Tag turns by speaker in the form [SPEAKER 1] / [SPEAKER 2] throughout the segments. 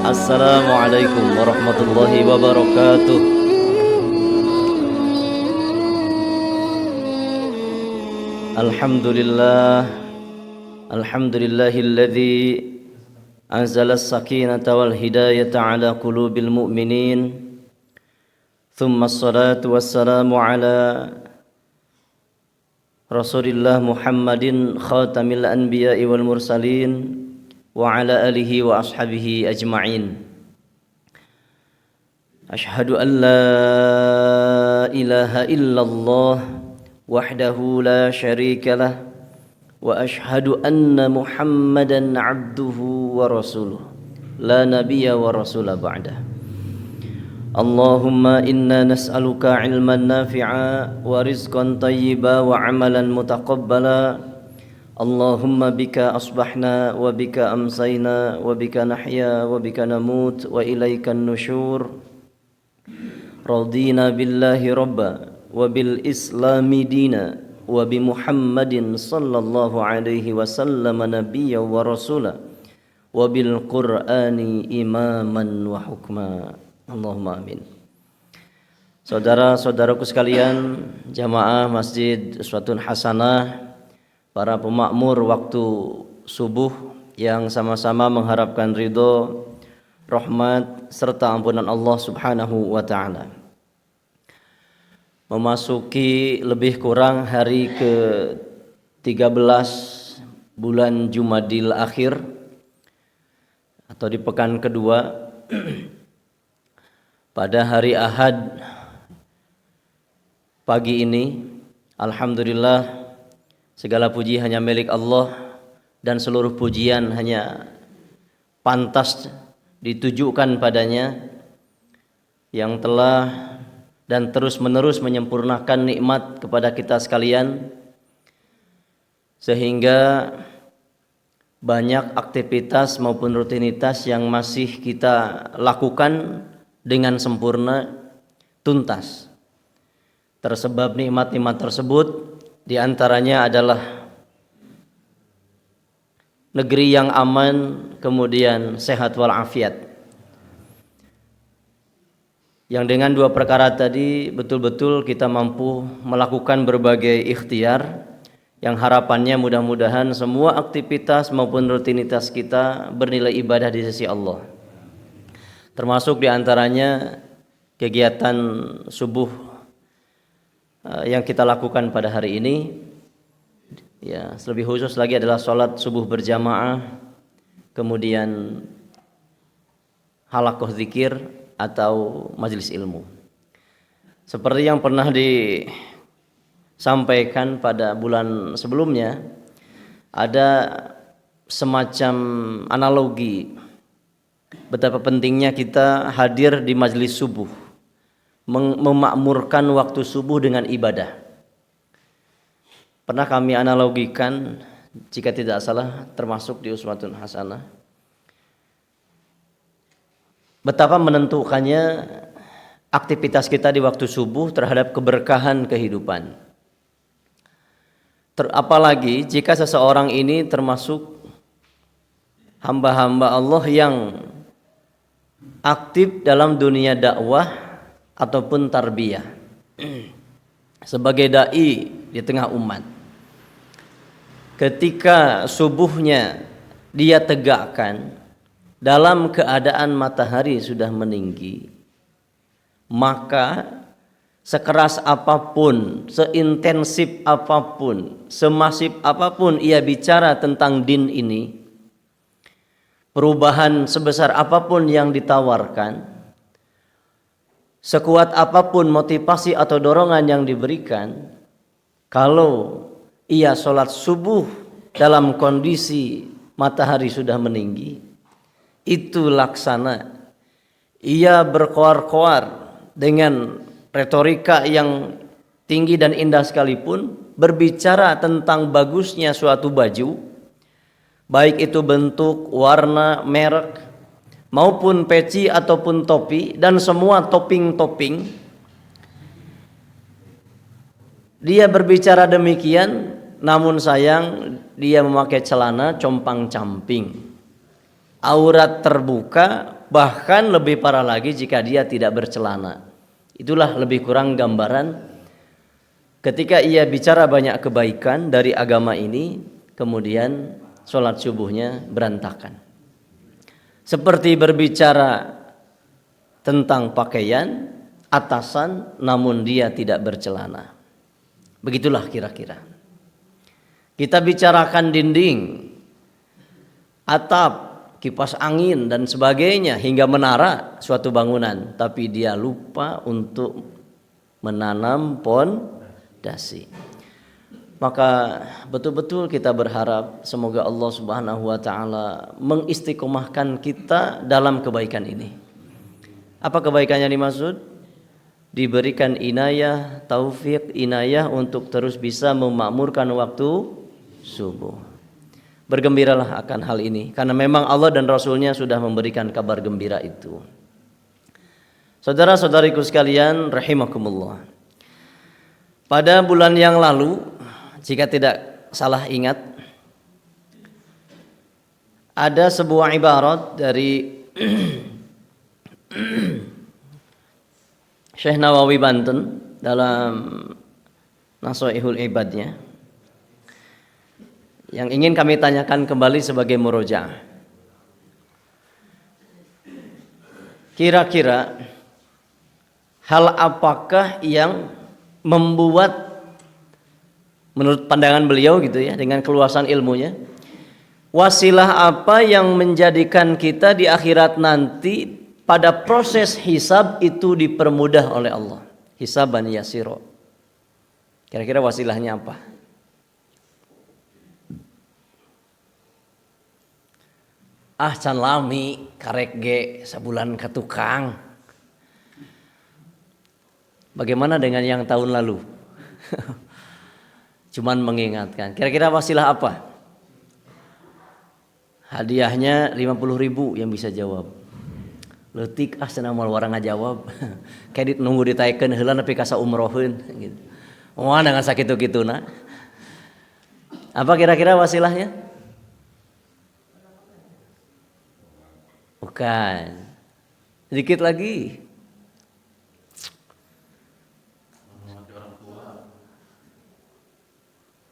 [SPEAKER 1] Assalamualaikum warahmatullahi wabarakatuh. Alhamdulillahilladzi anzala as-sakinata wal hidayata ala qulubil mu'minin. Thumma as-salatu wassalamu ala Rasulillah Muhammadin khatamil anbiya'i wal mursalin wa ala alihi wa ashabihi ajma'in. Ashhadu an la ilaha illallah wahdahu la syarika lah wa ashhadu anna Muhammadan abduhu wa rasuluh la nabiyya wa rasula ba'dah. Allahumma inna nas'aluka ilman nafi'a wa rizqan tayyiba wa amalan mutaqabbala. Allahumma bika asbahna wa bika amsayna wa bika nahya wa bika namut wa ilaikan nusyur. Radina billahi rabba wa bil islami dina wa bi Muhammadin sallallahu alaihi wasallam nabiyya wa rasula wa bil qur'ani imaman wa hukma. Allahumma amin. Saudara-saudaraku sekalian, jamaah Masjid Uswatun Hasanah, para pemakmur waktu subuh yang sama-sama mengharapkan ridho, rahmat serta ampunan Allah Subhanahu wa taala. Memasuki lebih kurang hari ke-13 bulan Jumadil Akhir atau di pekan kedua, pada hari Ahad pagi ini, alhamdulillah, segala puji hanya milik Allah dan seluruh pujian hanya pantas ditujukan padanya yang telah dan terus-menerus menyempurnakan nikmat kepada kita sekalian, sehingga banyak aktivitas maupun rutinitas yang masih kita lakukan dengan sempurna, tuntas. Tersebab nikmat-nikmat tersebut, di antaranya adalah negeri yang aman, kemudian sehat walafiat. Yang dengan dua perkara tadi betul-betul kita mampu melakukan berbagai ikhtiar, yang harapannya mudah-mudahan semua aktivitas maupun rutinitas kita bernilai ibadah di sisi Allah. Termasuk di antaranya kegiatan subuh yang kita lakukan pada hari ini, ya, lebih khusus lagi adalah sholat subuh berjamaah, kemudian halaqah zikir atau majelis ilmu. Seperti yang pernah disampaikan pada bulan sebelumnya, ada semacam analogi betapa pentingnya kita hadir di majelis subuh, memakmurkan waktu subuh dengan ibadah. Pernah kami analogikan, jika tidak salah termasuk di Uswatun Hasanah, betapa menentukannya aktivitas kita di waktu subuh terhadap keberkahan kehidupan. Apalagi jika seseorang ini termasuk hamba-hamba Allah yang aktif dalam dunia dakwah ataupun tarbiyah, sebagai dai di tengah umat. Ketika subuhnya dia tegakkan dalam keadaan matahari sudah meninggi, maka sekeras apapun, seintensif apapun, semasif apapun ia bicara tentang din ini, perubahan sebesar apapun yang ditawarkan, sekuat apapun motivasi atau dorongan yang diberikan, kalau ia sholat subuh dalam kondisi matahari sudah meninggi, itu laksana. Ia berkoar-koar dengan retorika yang tinggi dan indah sekalipun, berbicara tentang bagusnya suatu baju, baik itu bentuk, warna, merek, maupun peci ataupun topi, dan semua topping-topping. Dia berbicara demikian, namun sayang dia memakai celana compang-camping, aurat terbuka, bahkan lebih parah lagi jika dia tidak bercelana. Itulah lebih kurang gambaran ketika ia bicara banyak kebaikan dari agama ini, kemudian sholat subuhnya berantakan. Seperti berbicara tentang pakaian, atasan, namun dia tidak bercelana. Begitulah kira-kira. Kita bicarakan dinding, atap, kipas angin dan sebagainya hingga menara suatu bangunan, tapi dia lupa untuk menanam pondasi. Maka betul-betul kita berharap semoga Allah Subhanahu wa taala mengistiqomahkan kita dalam kebaikan ini. Apa kebaikannya dimaksud? Diberikan inayah, taufik, inayah untuk terus bisa memakmurkan waktu subuh. Bergembiralah akan hal ini, karena memang Allah dan Rasulnya sudah memberikan kabar gembira itu. Saudara-saudariku sekalian rahimakumullah, pada bulan yang lalu, jika tidak salah ingat, ada sebuah ibarat dari Syekh Nawawi Banten dalam Nasha'ihul Ibadnya, yang ingin kami tanyakan kembali sebagai murojaah. Kira-kira hal apakah yang membuat, menurut pandangan beliau gitu ya, dengan keluasan ilmunya, wasilah apa yang menjadikan kita di akhirat nanti pada proses hisab itu dipermudah oleh Allah? Hisaban yasiro. Kira-kira wasilahnya apa? Can lami karek ge sabulan ke tukang. Bagaimana dengan yang tahun lalu? Cuman mengingatkan. Kira-kira wasilah apa? Hadiahnya 50.000 yang bisa jawab. Leutik cenah moal warang ngajawab. Kayak nunggu ditaikeun heula nepi ka saumroheun gitu. Wah dengan sakitu-kituna. Apa kira-kira wasilahnya? Bukan. Sedikit lagi.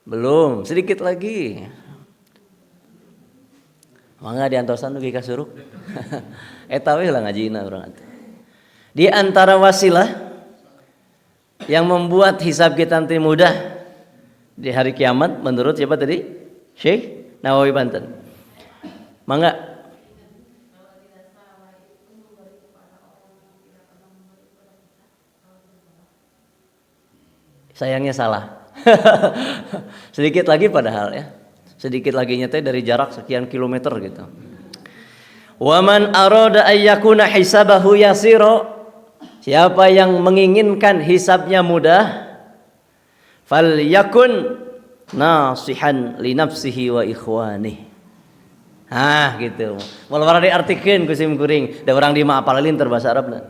[SPEAKER 1] Belum, sedikit lagi. Mangga diantosan dugi ka suruk. Eta we lah ngajina urang atuh. Di antara wasilah yang membuat hisab kita nanti mudah di hari kiamat menurut siapa tadi? Syekh Nawawi Banten. Mangga. Sayangnya salah. Sedikit lagi padahal ya. Sedikit lagi nyata dari jarak sekian kilometer gitu. Wa man arada ayyakuna hisabahu yasira, siapa yang menginginkan hisabnya mudah, falyakun nasihan li nafsihi wa ikhwanihi. Gitu. Walaupun diartikeun ku sim kuring, da urang di mah apalin terbahasa Arabna.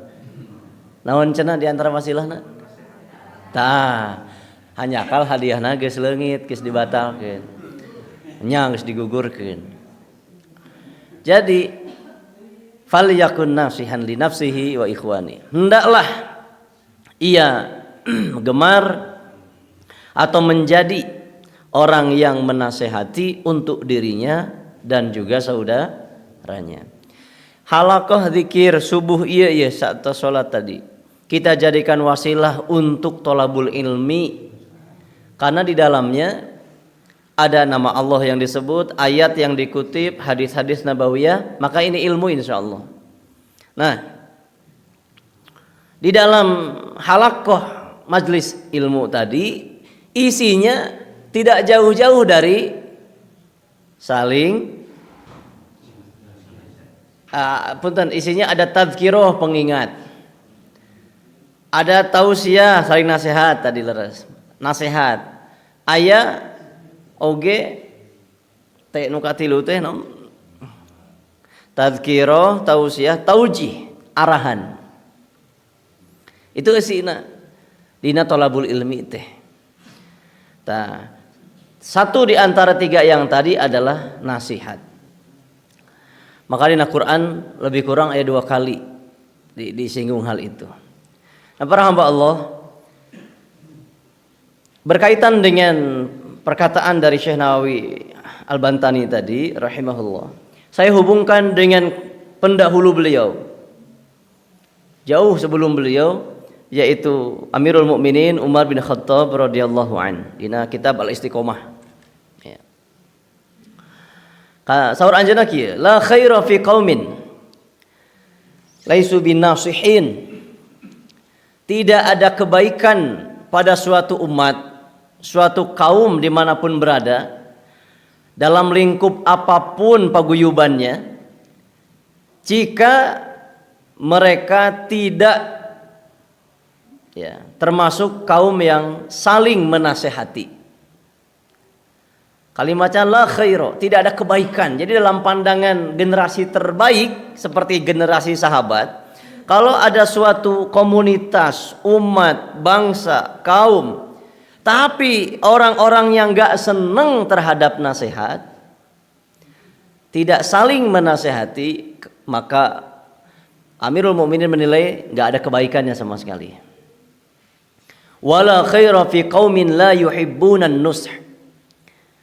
[SPEAKER 1] Naon cenah di antara wasilahna? Hanya kal hadiahna geus leungit, geus dibatalkeun. Nya geus digugurkeun. Jadi falyakun nasihan li nafsihi wa ikhwani. Hendaklah ia gemar atau menjadi orang yang menasehati untuk dirinya dan juga saudaranya. Halaqah zikir subuh ieu saat salat tadi kita jadikan wasilah untuk tolabul ilmi, karena di dalamnya ada nama Allah yang disebut, ayat yang dikutip, hadis-hadis nabawiyah, maka ini ilmu insyaallah. Nah, di dalam halakoh majlis ilmu tadi isinya tidak jauh-jauh dari saling punten, isinya ada tadzkirah pengingat, ada tausiah saling nasihat tadi leres nasihat, aya oge teh nu katilu teh nom tadzkirah, tausiah, taujih, arahan. Itu isina dina thalabul ilmi teh. Tah, satu di antara tiga yang tadi adalah nasihat. Maka di Quran lebih kurang ada 2 kali disinggung hal itu. Nah, para hamba Allah, berkaitan dengan perkataan dari Syekh Nawawi Al-Bantani tadi rahimahullah, saya hubungkan dengan pendahulu beliau, jauh sebelum beliau, yaitu Amirul Mukminin Umar bin Khattab radhiyallahu an, dina kitab Al-Istiqomah. Ya. Saur anjeunna kieu, la khaira fi qaumin laisu binasihin. Tidak ada kebaikan pada suatu umat, suatu kaum dimanapun berada, dalam lingkup apapun paguyubannya, jika mereka tidak termasuk kaum yang saling menasehati. Kalimatnya la khaira, tidak ada kebaikan. Jadi dalam pandangan generasi terbaik seperti generasi sahabat, kalau ada suatu komunitas, umat, bangsa, kaum, tapi orang-orang yang gak seneng terhadap nasihat, tidak saling menasehati, maka Amirul Mukminin menilai gak ada kebaikannya sama sekali. Wala khaira fi qaumin la yuhibbunan nush.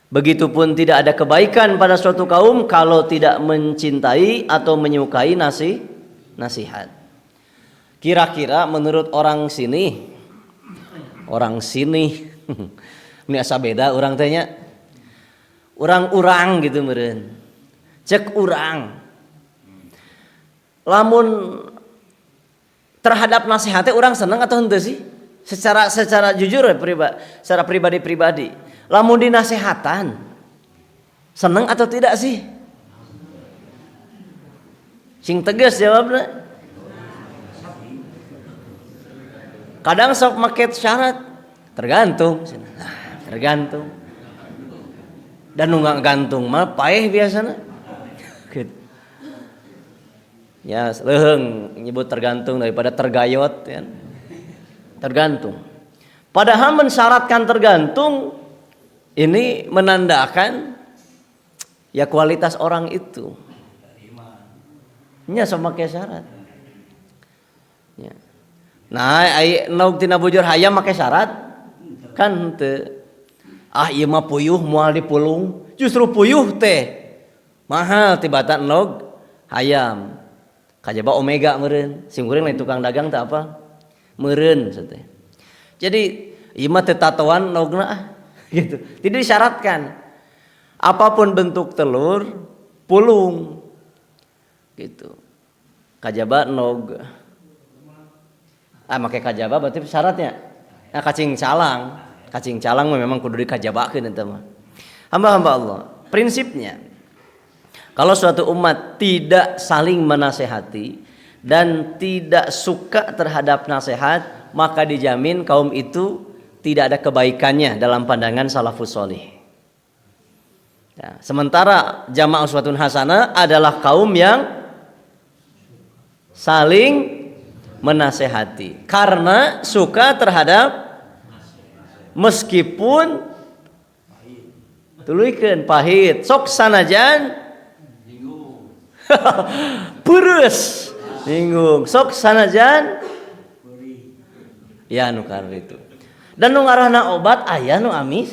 [SPEAKER 1] Begitupun tidak ada kebaikan pada suatu kaum kalau tidak mencintai atau menyukai nasihat. Kira-kira menurut orang sini ini asa beda orang tanya, urang-urang gitu meureun. Cek urang, lamun terhadap nasihatnya orang senang atau henteu sih? Secara jujur ya, secara pribadi. Lamun dinasehatan senang atau tidak sih? Sing tegas jawabna. Kadang sok make syarat, tergantung. Dan nunggak gantung mah paeh biasana. Ya, leuheung nyebut tergantung daripada tergayot ya. Tergantung. Padahal mensyaratkan tergantung ini menandakan ya kualitas orang itu. Nya sama make syarat. Ya. Nah, ai nauk tina bujur hayam make syarat kan teu. Ah ieu mah puyuh moal dipulung, justru puyuh teh mahal tibatan nauk hayam. Kajaba omega meureun, sing urang lain tukang dagang teh apa? Meureun teh. Jadi ieu mah teu tatoan naukna gitu. Tidak disyaratkan. Apapun bentuk telur, pulung. Gitu. Kajaba nauk make kajaba berarti syaratnya. Nah, cacing calang memang kudu dikajabakeun eta mah. Hamba-hamba Allah, prinsipnya kalau suatu umat tidak saling menasehati dan tidak suka terhadap nasihat, maka dijamin kaum itu tidak ada kebaikannya dalam pandangan salafus sholih. Ya, sementara jamaah uswatun hasanah adalah kaum yang saling menasehati karena suka terhadap, meskipun tuluikeun pahit sok sanajan peureuss bingung sok sanajan ya nu itu. Dan nu ngarahna obat aya nu amis,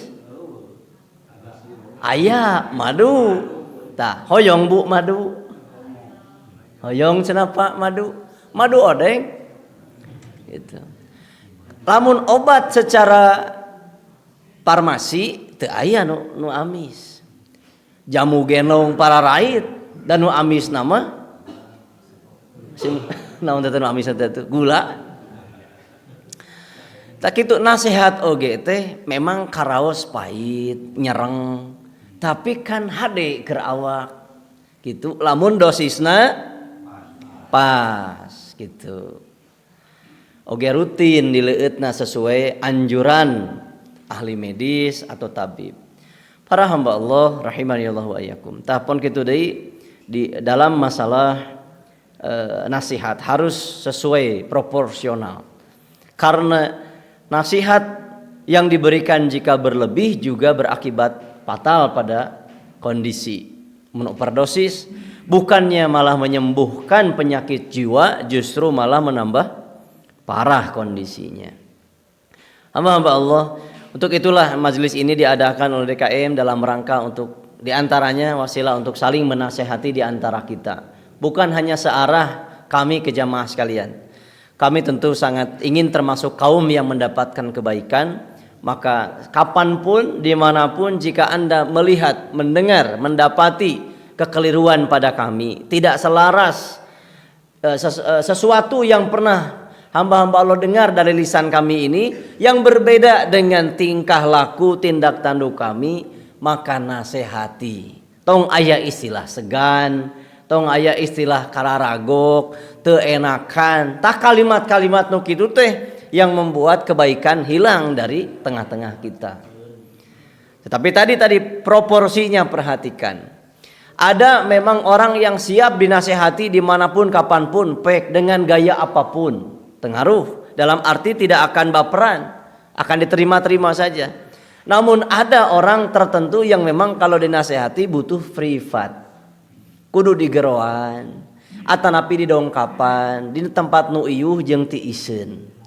[SPEAKER 1] aya madu, tah hoyong Bu madu, hoyong cenah Pak madu odeng gitu. Lamun obat secara farmasi teu aya nu amis. Jamu genong para raid dan nu amis nama naon teh nu amis teh gula. Tak kitu nasihat oge teh memang karaos pahit, nyereng, tapi kan hade keur awak gitu. Lamun dosisna pas gitu. Oge rutin dileueutna sesuai anjuran ahli medis atau tabib. Para hamba Allah rahimanillah wa iyyakum. Tahpun kitu deui di dalam masalah nasihat harus sesuai proporsional. Karena nasihat yang diberikan jika berlebih juga berakibat fatal pada kondisi. Overdosis bukannya malah menyembuhkan penyakit jiwa, justru malah menambah parah kondisinya. Hamba-hamba Allah, untuk itulah majelis ini diadakan oleh DKM dalam rangka untuk diantaranya wasilah untuk saling menasehati di antara kita. Bukan hanya searah kami ke jamaah sekalian. Kami tentu sangat ingin termasuk kaum yang mendapatkan kebaikan. Maka kapanpun, dimanapun jika Anda melihat, mendengar, mendapati kekeliruan pada kami, tidak selaras sesuatu yang pernah hamba-hamba Allah dengar dari lisan kami ini yang berbeda dengan tingkah laku tindak tanduk kami, maka nasihati. Tong aya istilah segan, tong aya istilah kararagok, teu enakan, tah kalimat-kalimat nu kitu teh yang membuat kebaikan hilang dari tengah-tengah kita. Tetapi tadi proporsinya perhatikan. Ada memang orang yang siap dinasehati dimanapun kapanpun, pek dengan gaya apapun, tengaruh dalam arti tidak akan baperan, akan diterima-terima saja. Namun ada orang tertentu yang memang kalau dinasehati butuh privat, kudu digeroan, atanapi didongkapan, di tempat nu ieuh jeung ti iseun.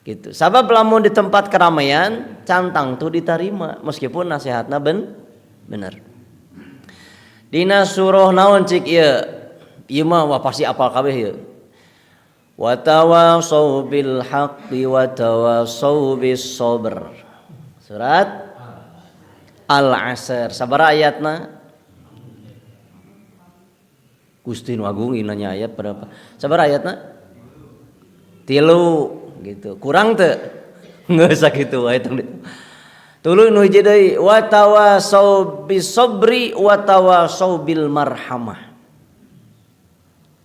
[SPEAKER 1] Gitu. Sabab lamun di tempat keramaian cantang tuh diterima meskipun nasihatna bener. Dina surah naon cik ieu mah wah pasti apal kabeh ieu. Wa tawasau bil haqqi wa tawasau bis sabr. Surat Al-Asr. Sabaraha ayatna? Gusti nu agung nanya ayat berapa? Sabaraha ayatna? 3 gitu. Kurang teu? Geus sakitu wae tong. Tuluy nu hiji deui wa tawasau bis sabri wa tawasau bil marhamah.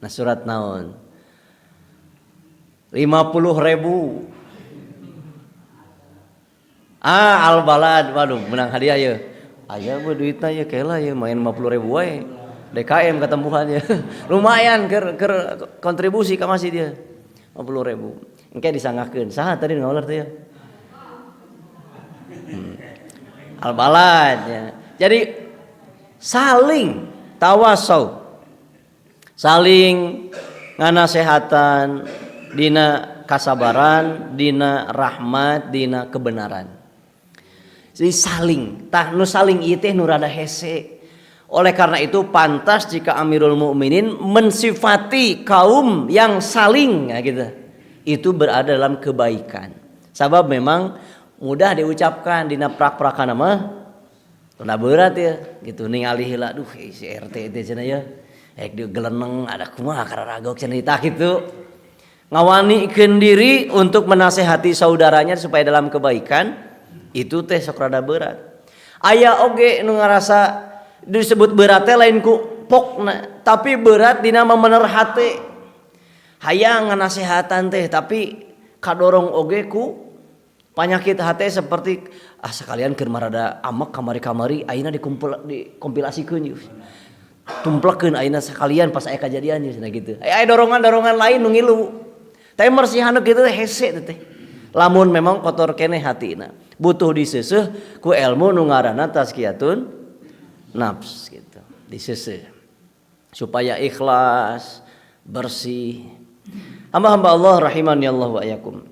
[SPEAKER 1] Nah surat naon? 50.000. Al-Balad, waduh menang hadiah ye. Aya mah duitna ye kela ye main 50.000 wae. DKM ketempuhannya. Lumayan keur kontribusi ka masjid dia. 50.000. Engke disanggakeun. Saha tadi ngaular teh ya? Al-Balad ya. Jadi saling tawasau. Saling nganasehatan dina kasabaran, dina rahmat, dina kebenaran. Jadi saling, tah nu saling ieu teh nu rada hese. Oleh karena itu pantas jika Amirul Mukminin mensifati kaum yang saling ya gitu. Itu berada dalam kebaikan. Sabab memang mudah diucapkan dina prak-prakana mah rada berat ya gitu ningali heula duh si RT teh cenah ya. Ek di geleneng ada kumaha kararagok cenah tah kitu. Ngawanikeun diri untuk menasehati saudaranya supaya dalam kebaikan itu teh sok rada berat. Aya oge nu ngarasa disebut berat teh lain ku pokna, tapi berat dina memener hate. Hayang nganasehatan teh tapi kadorong oge ku panyakit hate seperti sekalian keur marada amek kamari-kamari ayeuna dikompilasikeun yeuh. Tumplekeun ayeuna sekalian pas aya kajadian yeuh gitu. Aya dorongan-dorongan lain nu ngilu. Tapi mersihan kitu teh hese teh. Lamun memang kotor keneh hatina, butuh diseuseuh ku ilmu nu ngaranna tazkiyatun nafs gitu. Diseuseuh supaya ikhlas, bersih. Hamba-hamba Allah rahimani Allah wa iyyakum.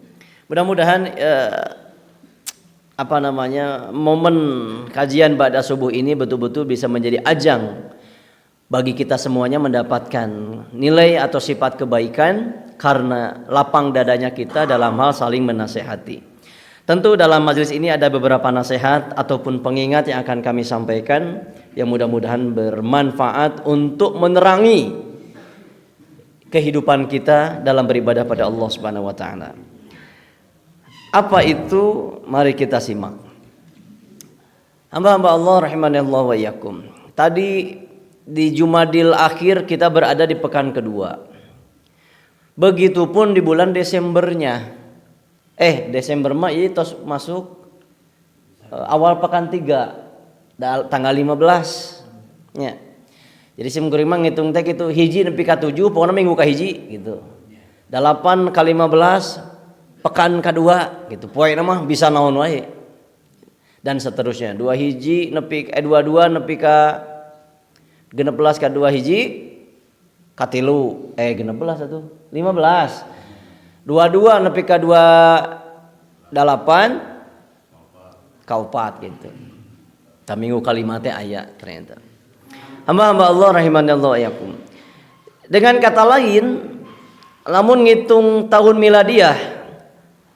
[SPEAKER 1] Mudah-mudahan momen kajian ba'da subuh ini betul-betul bisa menjadi ajang bagi kita semuanya mendapatkan nilai atau sifat kebaikan karena lapang dadanya kita dalam hal saling menasehati. Tentu dalam majelis ini ada beberapa nasihat ataupun pengingat yang akan kami sampaikan yang mudah-mudahan bermanfaat untuk menerangi kehidupan kita dalam beribadah pada Allah Subhanahu wa taala. Apa itu? Mari kita simak. Hamba-hamba Allah rahimanallah wa iyyakum. Tadi di Jumadil akhir kita berada di pekan kedua. Begitupun di bulan Desembernya. Desember mah ini tos masuk awal pekan 3 tanggal 15 nya. Jadi sim kuring mah ngitung teh kitu hiji nepi ka 7 pokona minggu ka hiji gitu. 8 kali 15 pekan kedua gitu. Poena mah bisa naon wae. Dan seterusnya. 22 nepi ka 16 ka 2 hiji ka 3 16 atuh 15 22 nepi ka 28 ka 4 gitu. Ta minggu kalima teh aya ternyata. Hamba-hamba Allah rahimanallahu iyyakum. Dengan kata lain, lamun ngitung tahun miladiah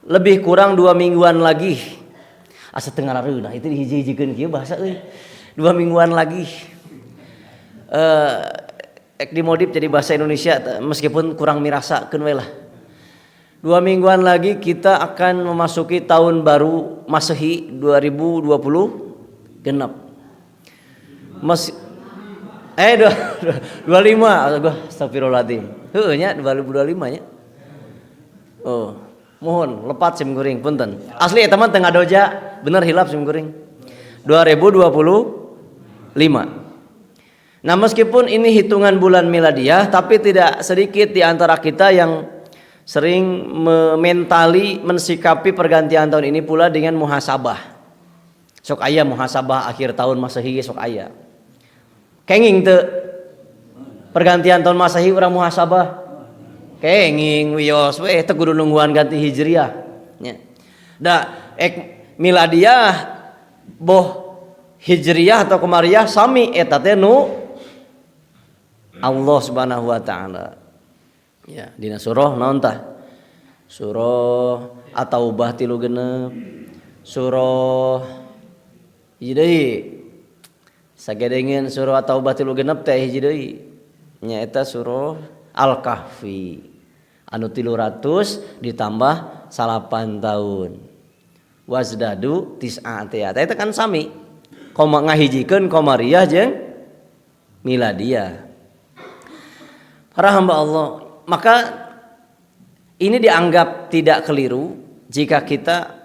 [SPEAKER 1] lebih kurang 2 mingguan lagi. Asa teu ngarareunah itu dihiji-hijikeun kieu bahasa euy. 2 mingguan lagi. Dimodif jadi bahasa Indonesia meskipun kurang mirasakeun we lah. 2 mingguan lagi kita akan memasuki tahun baru Masehi 2020 genap. 25 gua astagfirullahaladzim. Heueuh nya 2025 nya. Oh, mohon lepat sim kuring punten. Asli eta mah teu ngadoja, bener hilap sim kuring. 2025. Nah, meskipun ini hitungan bulan miladiah tapi tidak sedikit di antara kita yang sering mensikapi pergantian tahun ini pula dengan muhasabah. Sok aya muhasabah akhir tahun Masehi sok aya. Kenging teu pergantian tahun Masehi urang muhasabah. Kenging wios we teu kudu nungguan ganti Hijriah nya. Da miladiah boh Hijriah atau Qamariyah sami eta teh nu Allah Subhanahu wa taala. Ya, dina surah naon tah? Surah At-Taubah 36, surah hiji deui. Sagedengeun surah At-Taubah 36 teh hiji deui. Nya eta surah Al-Kahfi. Anu 300 ditambah 8 tahun. Wazdadu tis'atiyat. Eta kan sami. Koma ngahijikeun Qamariyah jeung miladiah. Para hamba Allah, maka ini dianggap tidak keliru jika kita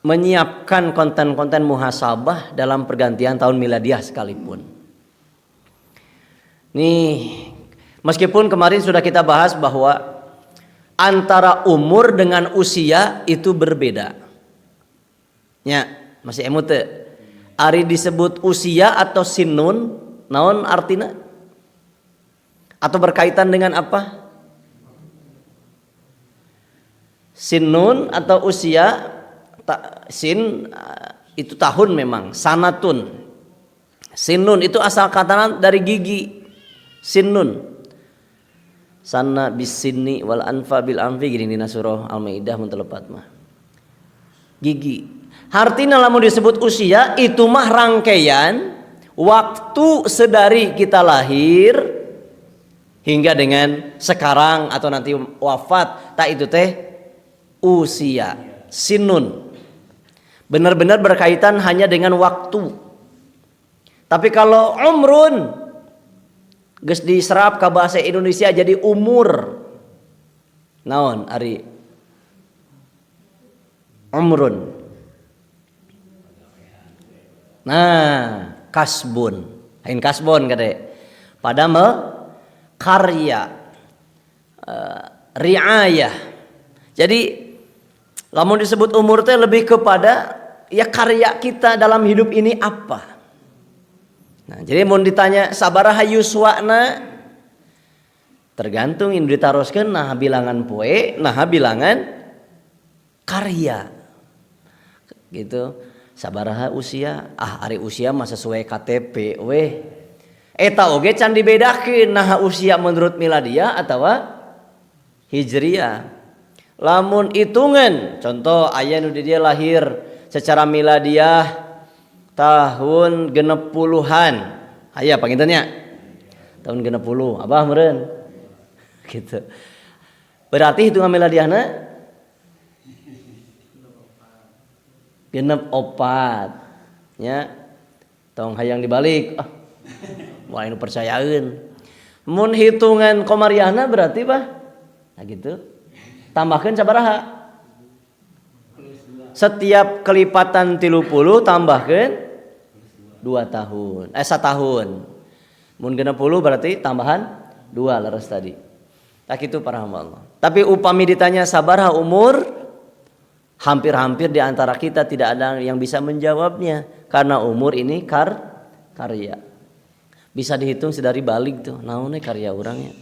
[SPEAKER 1] menyiapkan konten-konten muhasabah dalam pergantian tahun miladiah sekalipun. Nih, meskipun kemarin sudah kita bahas bahwa antara umur dengan usia itu berbeda. Ya, masih emut teu? Ari disebut usia atau sinun, naon artina? Atau berkaitan dengan apa? Sinun atau usia, sin itu tahun memang, sanatun. Sinun itu asal kata dari gigi. Sinun. Sana bisinni wal anfa bil anfi gini dina surah Al-Maidah mun telepat mah. Gigi. Hartina lamun disebut usia itu mah rangkaian waktu sedari kita lahir hingga dengan sekarang atau nanti wafat, tak itu teh usia, sinun. Benar-benar berkaitan hanya dengan waktu. Tapi kalau umrun geus diserap ka bahasa Indonesia jadi umur. Naon ari? Umrun. Nah, kasbun. Ain kasbun kade. Padahal karya, riayah. Jadi lamun disebut umur teh lebih kepada ya karya kita dalam hidup ini apa. Nah, jadi mun ditanya sabaraha yuswana tergantung indri taroskeun nah bilangan poe, nah bilangan karya. Gitu. Sabaraha usia? Ari usia mah sesuai KTP weh. Eta oge can dibedakeun nah usia menurut miladiah atawa hijriah. Lamun hitungan, contoh aya nu dia lahir secara miladiah tahun genep puluhan. Aya pangintennya tahun genep puluh, abah meureun. Gitu. Berarti hitungan miladiahna genep opat. Ya. Tong hayang dibalik. Wah ini percayain. Mun hitungan komariahna berarti bah. Nah gitu. Tambahkan sabaraha? Setiap kelipatan 30 tambahkan 2 tahun. 1 tahun. Mun 60 berarti tambahan 2 leres tadi. Tak itu para hamba Allah. Tapi upami ditanya sabaraha umur, hampir-hampir di antara kita tidak ada yang bisa menjawabnya karena umur ini karya. Bisa dihitung sedari balik tuh, naonnya karya orangnya.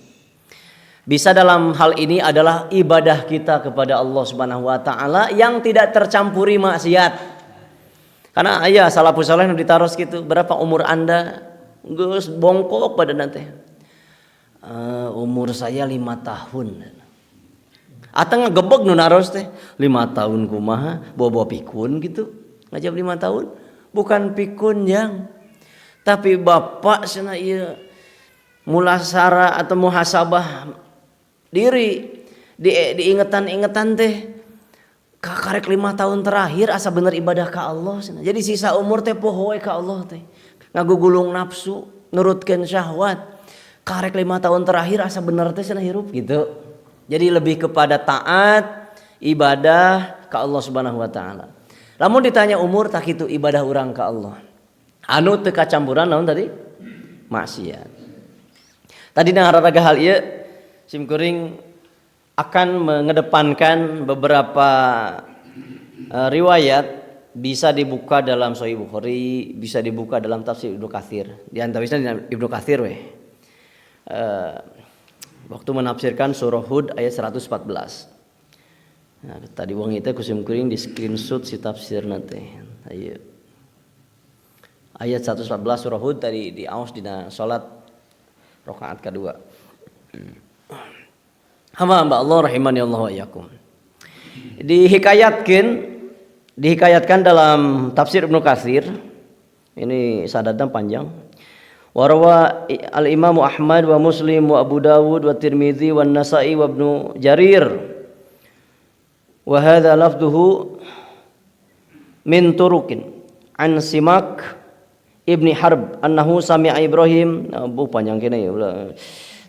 [SPEAKER 1] Bisa dalam hal ini adalah ibadah kita kepada Allah Subhanahu wa taala yang tidak tercampuri maksiat. Karena aya salafus saleh nu ditaros gitu, berapa umur Anda? Geus bongkok pada nanti. Umur saya 5 tahun. Atang ngegebeg nu naros teh 5 tahun kumaha bawa pikun gitu. Ngajab 5 tahun bukan pikun yang tapi bapak cenah ieu mulasara atau muhasabah diri diingetan teh karek 5 tahun terakhir asa bener ibadah ka Allah cenah. Jadi sisa umur teh poho we ka Allah teh. Ngagugulung nafsu, nurutkeun syahwat. Karek 5 tahun terakhir asa bener teh cenah hirup gitu. Jadi lebih kepada taat, ibadah ke Allah Subhanahu wa taala. Lamun ditanya umur tak itu ibadah urang ke Allah. Anu teu kacampuran naon tadi? Maksiat. Tadi na hararaga hal ieu simkuring akan mengedepankan beberapa riwayat bisa dibuka dalam Sahih Bukhari, bisa dibuka dalam tafsir Ibnu Katsir. Di antaranya Ibnu Katsir we. Waktu menafsirkan surah Hud ayat 114. Nah, tadi wong itu kusim kuring di screenshot si tafsir nanti. Ayo. Ayat 114 surah Hud tadi di aos dina salat rakaat kedua. Hamba Allah rahimani Allah wa iyyakum. Dihikayatkan dalam tafsir Ibnu Katsir. Ini sadadna panjang. Warwa al-Imam Ahmad wa Muslim wa Abu Dawud wa Tirmidzi wa Nasa'i wa Ibnu Jarir. Wa hadza lafdhuhu min turukin an Simak Ibni Harb annahu sami'a Ibrahim. Panjang kene ya.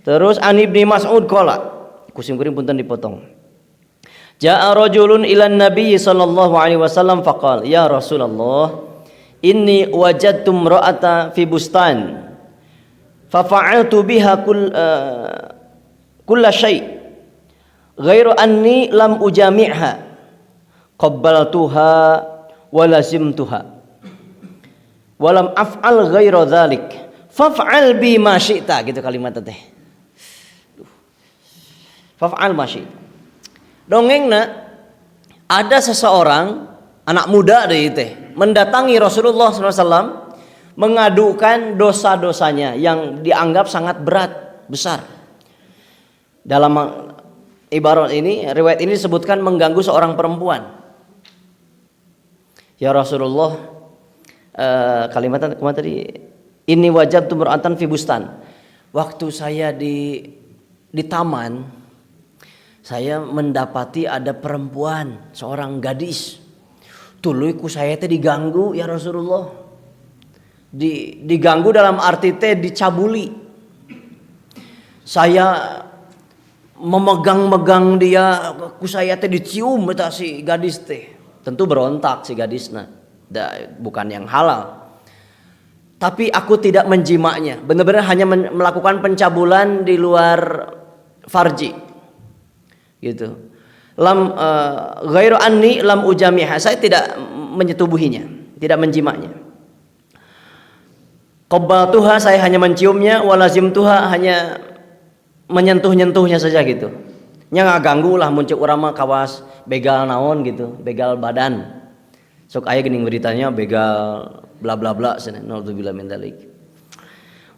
[SPEAKER 1] Terus an Ibni Mas'ud qala. Kusim kuring punten dipotong. Ja'a rajulun ilan Nabi sallallahu alaihi wasallam faqala ya Rasulullah inni wajadtu imra'ata fi bustan fafa'altu biha kulla syai' ghairu anni lam ujami'ha qabbaltuha wa lazimtuha wa lam af'al ghairu dzalik faf'al bi ma syi'ta gitu kalimat teh. Faf'al ma syi'ta. Dongengna ada seseorang anak muda deui teh mendatangi Rasulullah SAW mengadukan dosa-dosanya yang dianggap sangat berat, besar. Dalam ibarat ini, riwayat ini disebutkan mengganggu seorang perempuan. Ya Rasulullah, kalimat tadi, ini wajabtu imra'atan fi bustan. Waktu saya di taman, saya mendapati ada perempuan, seorang gadis. Tuluy ku saya teh diganggu ya Rasulullah. Diganggu dalam arti teh dicabuli. Saya memegang-megang dia, ku saya teh dicium eta si gadis teh. Tentu berontak si gadisna. Bukan yang halal. Tapi aku tidak menjimaknya. Benar-benar hanya melakukan pencabulan di luar farji. Gitu. Ghairu anni lam ujamiha. Saya tidak menyetubuhinya, tidak menjimaknya. Qabbaltuha, saya hanya menciumnya, walazimtuha, hanya menyentuh-nyentuhnya saja gitu. Nya ngaganggu lah muncul urang mah kawas begal naon gitu, begal badan. Sok aya geuning beritanya begal bla bla bla cenah. Naudzubillah min dzalik.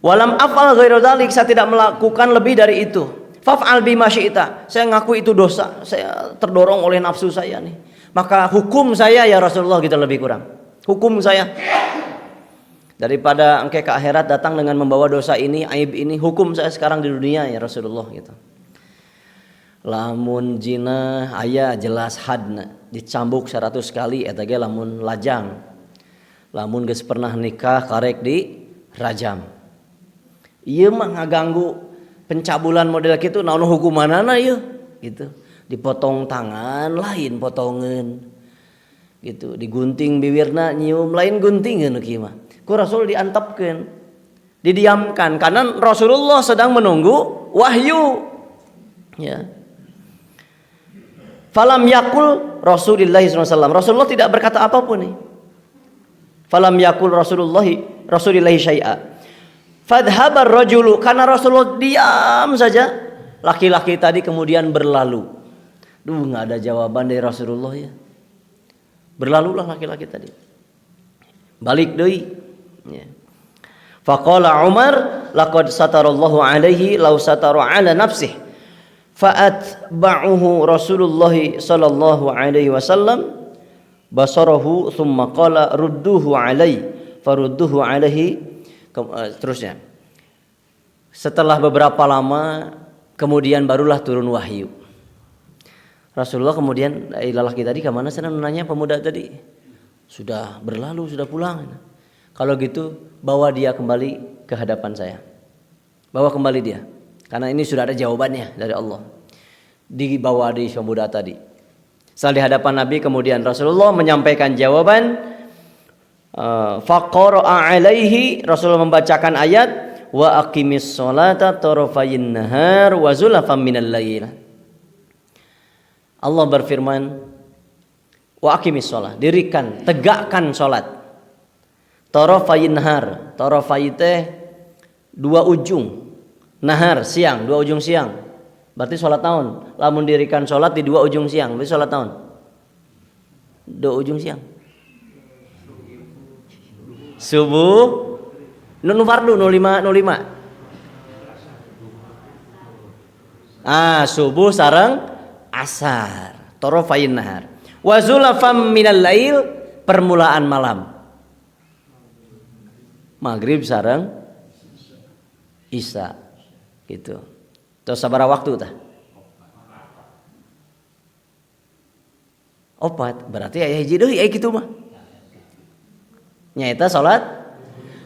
[SPEAKER 1] Walam afal ghairu dzalik, saya tidak melakukan lebih dari itu. Faf'al bima syi'ta. Saya ngaku itu dosa. Saya terdorong oleh nafsu saya nih. Maka hukum saya ya Rasulullah gitu lebih kurang. Hukum saya. Daripada engke ke akhirat datang dengan membawa dosa ini, aib ini, hukum saya sekarang di dunia ya Rasulullah gitu. Lamun zina aya jelas hadna, dicambuk 100 kali eta ge lamun lajang. Lamun geus pernah nikah karek di rajam. Ieu mah ngaganggu pencabulan model kitu naon hukumanana ieu gitu. Dipotong tangan lain potongan gitu, digunting bibirna nyium lain guntingeun kieu mah. Ku Rasul diantepkeun, didiamkan karena Rasulullah sedang menunggu wahyu. Ya. Falam yakul Rasulullah SAW. Rasulullah tidak berkata apapun nih. Falam yakul Rasulullah syai'a. Fadhabar rajulu, karena Rasulullah diam saja. Laki-laki tadi kemudian berlalu. Nggak ada jawaban dari Rasulullah ya. Berlalulah laki-laki tadi. Balik deui. Ya. Faqala Umar laqad satarallahu alaihi law satara ala nafsihi fa'atba'uhu Rasulullah sallallahu alaihi wasallam basarahu thumma qala rudduhu alaihi farudduhu alaihi. Terusnya setelah beberapa lama kemudian barulah turun wahyu. Rasulullah kemudian lelaki tadi ke mana sana nanya pemuda tadi? Sudah berlalu, sudah pulang. Kalau gitu bawa dia kembali ke hadapan saya. Bawa kembali dia. Karena ini sudah ada jawabannya dari Allah. Dibawa di pemuda tadi. Setelah di hadapan Nabi kemudian Rasulullah menyampaikan jawaban. Faqara'a alaihi, Rasulullah membacakan ayat wa aqimis sholata tarafayin nahar wa zulafam minal lail. Allah berfirman wa aqimis sholat, dirikan, tegakkan sholat. Tarafayin nahar, tarafai teh dua ujung, nahar siang, dua ujung siang. Berarti sholat tahun. Lamun dirikan sholat di dua ujung siang, berarti sholat tahun. Dua ujung siang. Subuh nu fardu 05. Subuh sareng asar. Tarafayin nahar. Wa zulafam minal lail, permulaan malam. Maghrib sareng isya gitu. Terus sabaraha waktu tah? 4. Berarti aya hiji deui aya kitu mah. Nyaeta salat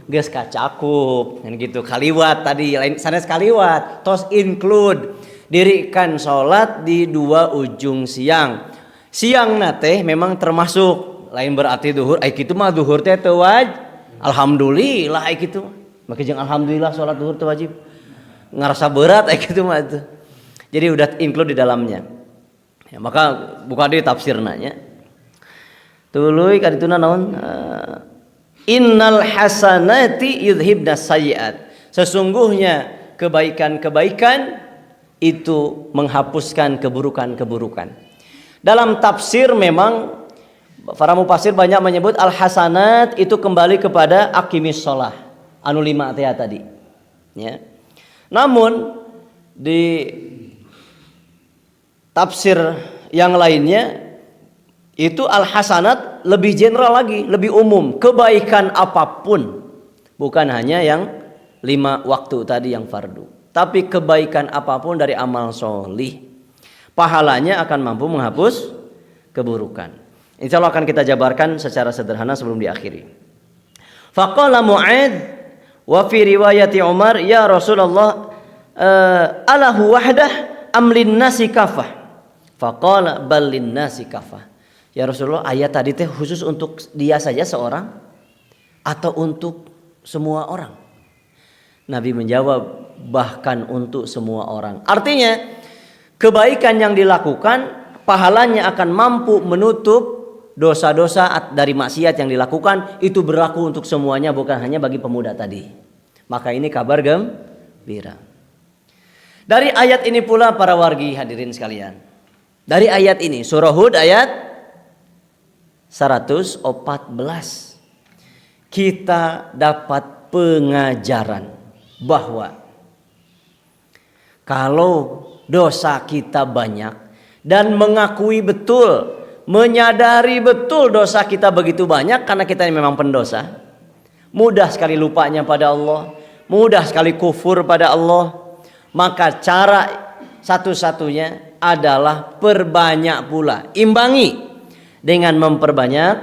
[SPEAKER 1] geus kacakup kan gitu. Kaliwat tadi lain sanes kaliwat, tos include dirikan salat di dua ujung siang. Siangna teh memang termasuk lain berarti duhur, ai kitu mah duhur teh teu wajib. Alhamdulillah ai kitu. Maka jeung alhamdulillah salat duhur teu wajib. Ngarasa berat ai kitu mah itu. Jadi udah include di dalamnya. Ya, maka buka di tafsirna nya. Tuluy kadituna naon? Innal hasanati yudhibnas sayyiat. Sesungguhnya kebaikan-kebaikan itu menghapuskan keburukan-keburukan. Dalam tafsir memang para mufassir banyak menyebut al-hasanat itu kembali kepada aqimis shalah anu 5 tadi. Ya. Namun di tafsir yang lainnya itu al-hasanat lebih general lagi, lebih umum, kebaikan apapun, bukan hanya yang 5 waktu tadi yang fardu, tapi kebaikan apapun dari amal sholih, pahalanya akan mampu menghapus keburukan. Insya Allah akan kita jabarkan secara sederhana sebelum diakhiri. Faqala Mu'adz wa fi riwayati Umar, ya Rasulullah, alahu wahdah am linnasi kafah? Faqala bal linnasi kafah. Ya Rasulullah, ayat tadi teh khusus untuk dia saja seorang atau untuk semua orang? Nabi menjawab, bahkan untuk semua orang. Artinya kebaikan yang dilakukan pahalanya akan mampu menutup dosa-dosa dari maksiat yang dilakukan. Itu berlaku untuk semuanya, bukan hanya bagi pemuda tadi. Maka ini kabar gembira. Dari ayat ini pula para wargi hadirin sekalian, dari ayat ini surah Hud ayat 114 kita dapat pengajaran bahwa Kalau dosa kita banyak dan mengakui betul, menyadari betul dosa kita begitu banyak karena kita memang pendosa, mudah sekali lupanya pada Allah, mudah sekali kufur pada Allah, maka cara satu-satunya adalah perbanyak pula, imbangi dengan memperbanyak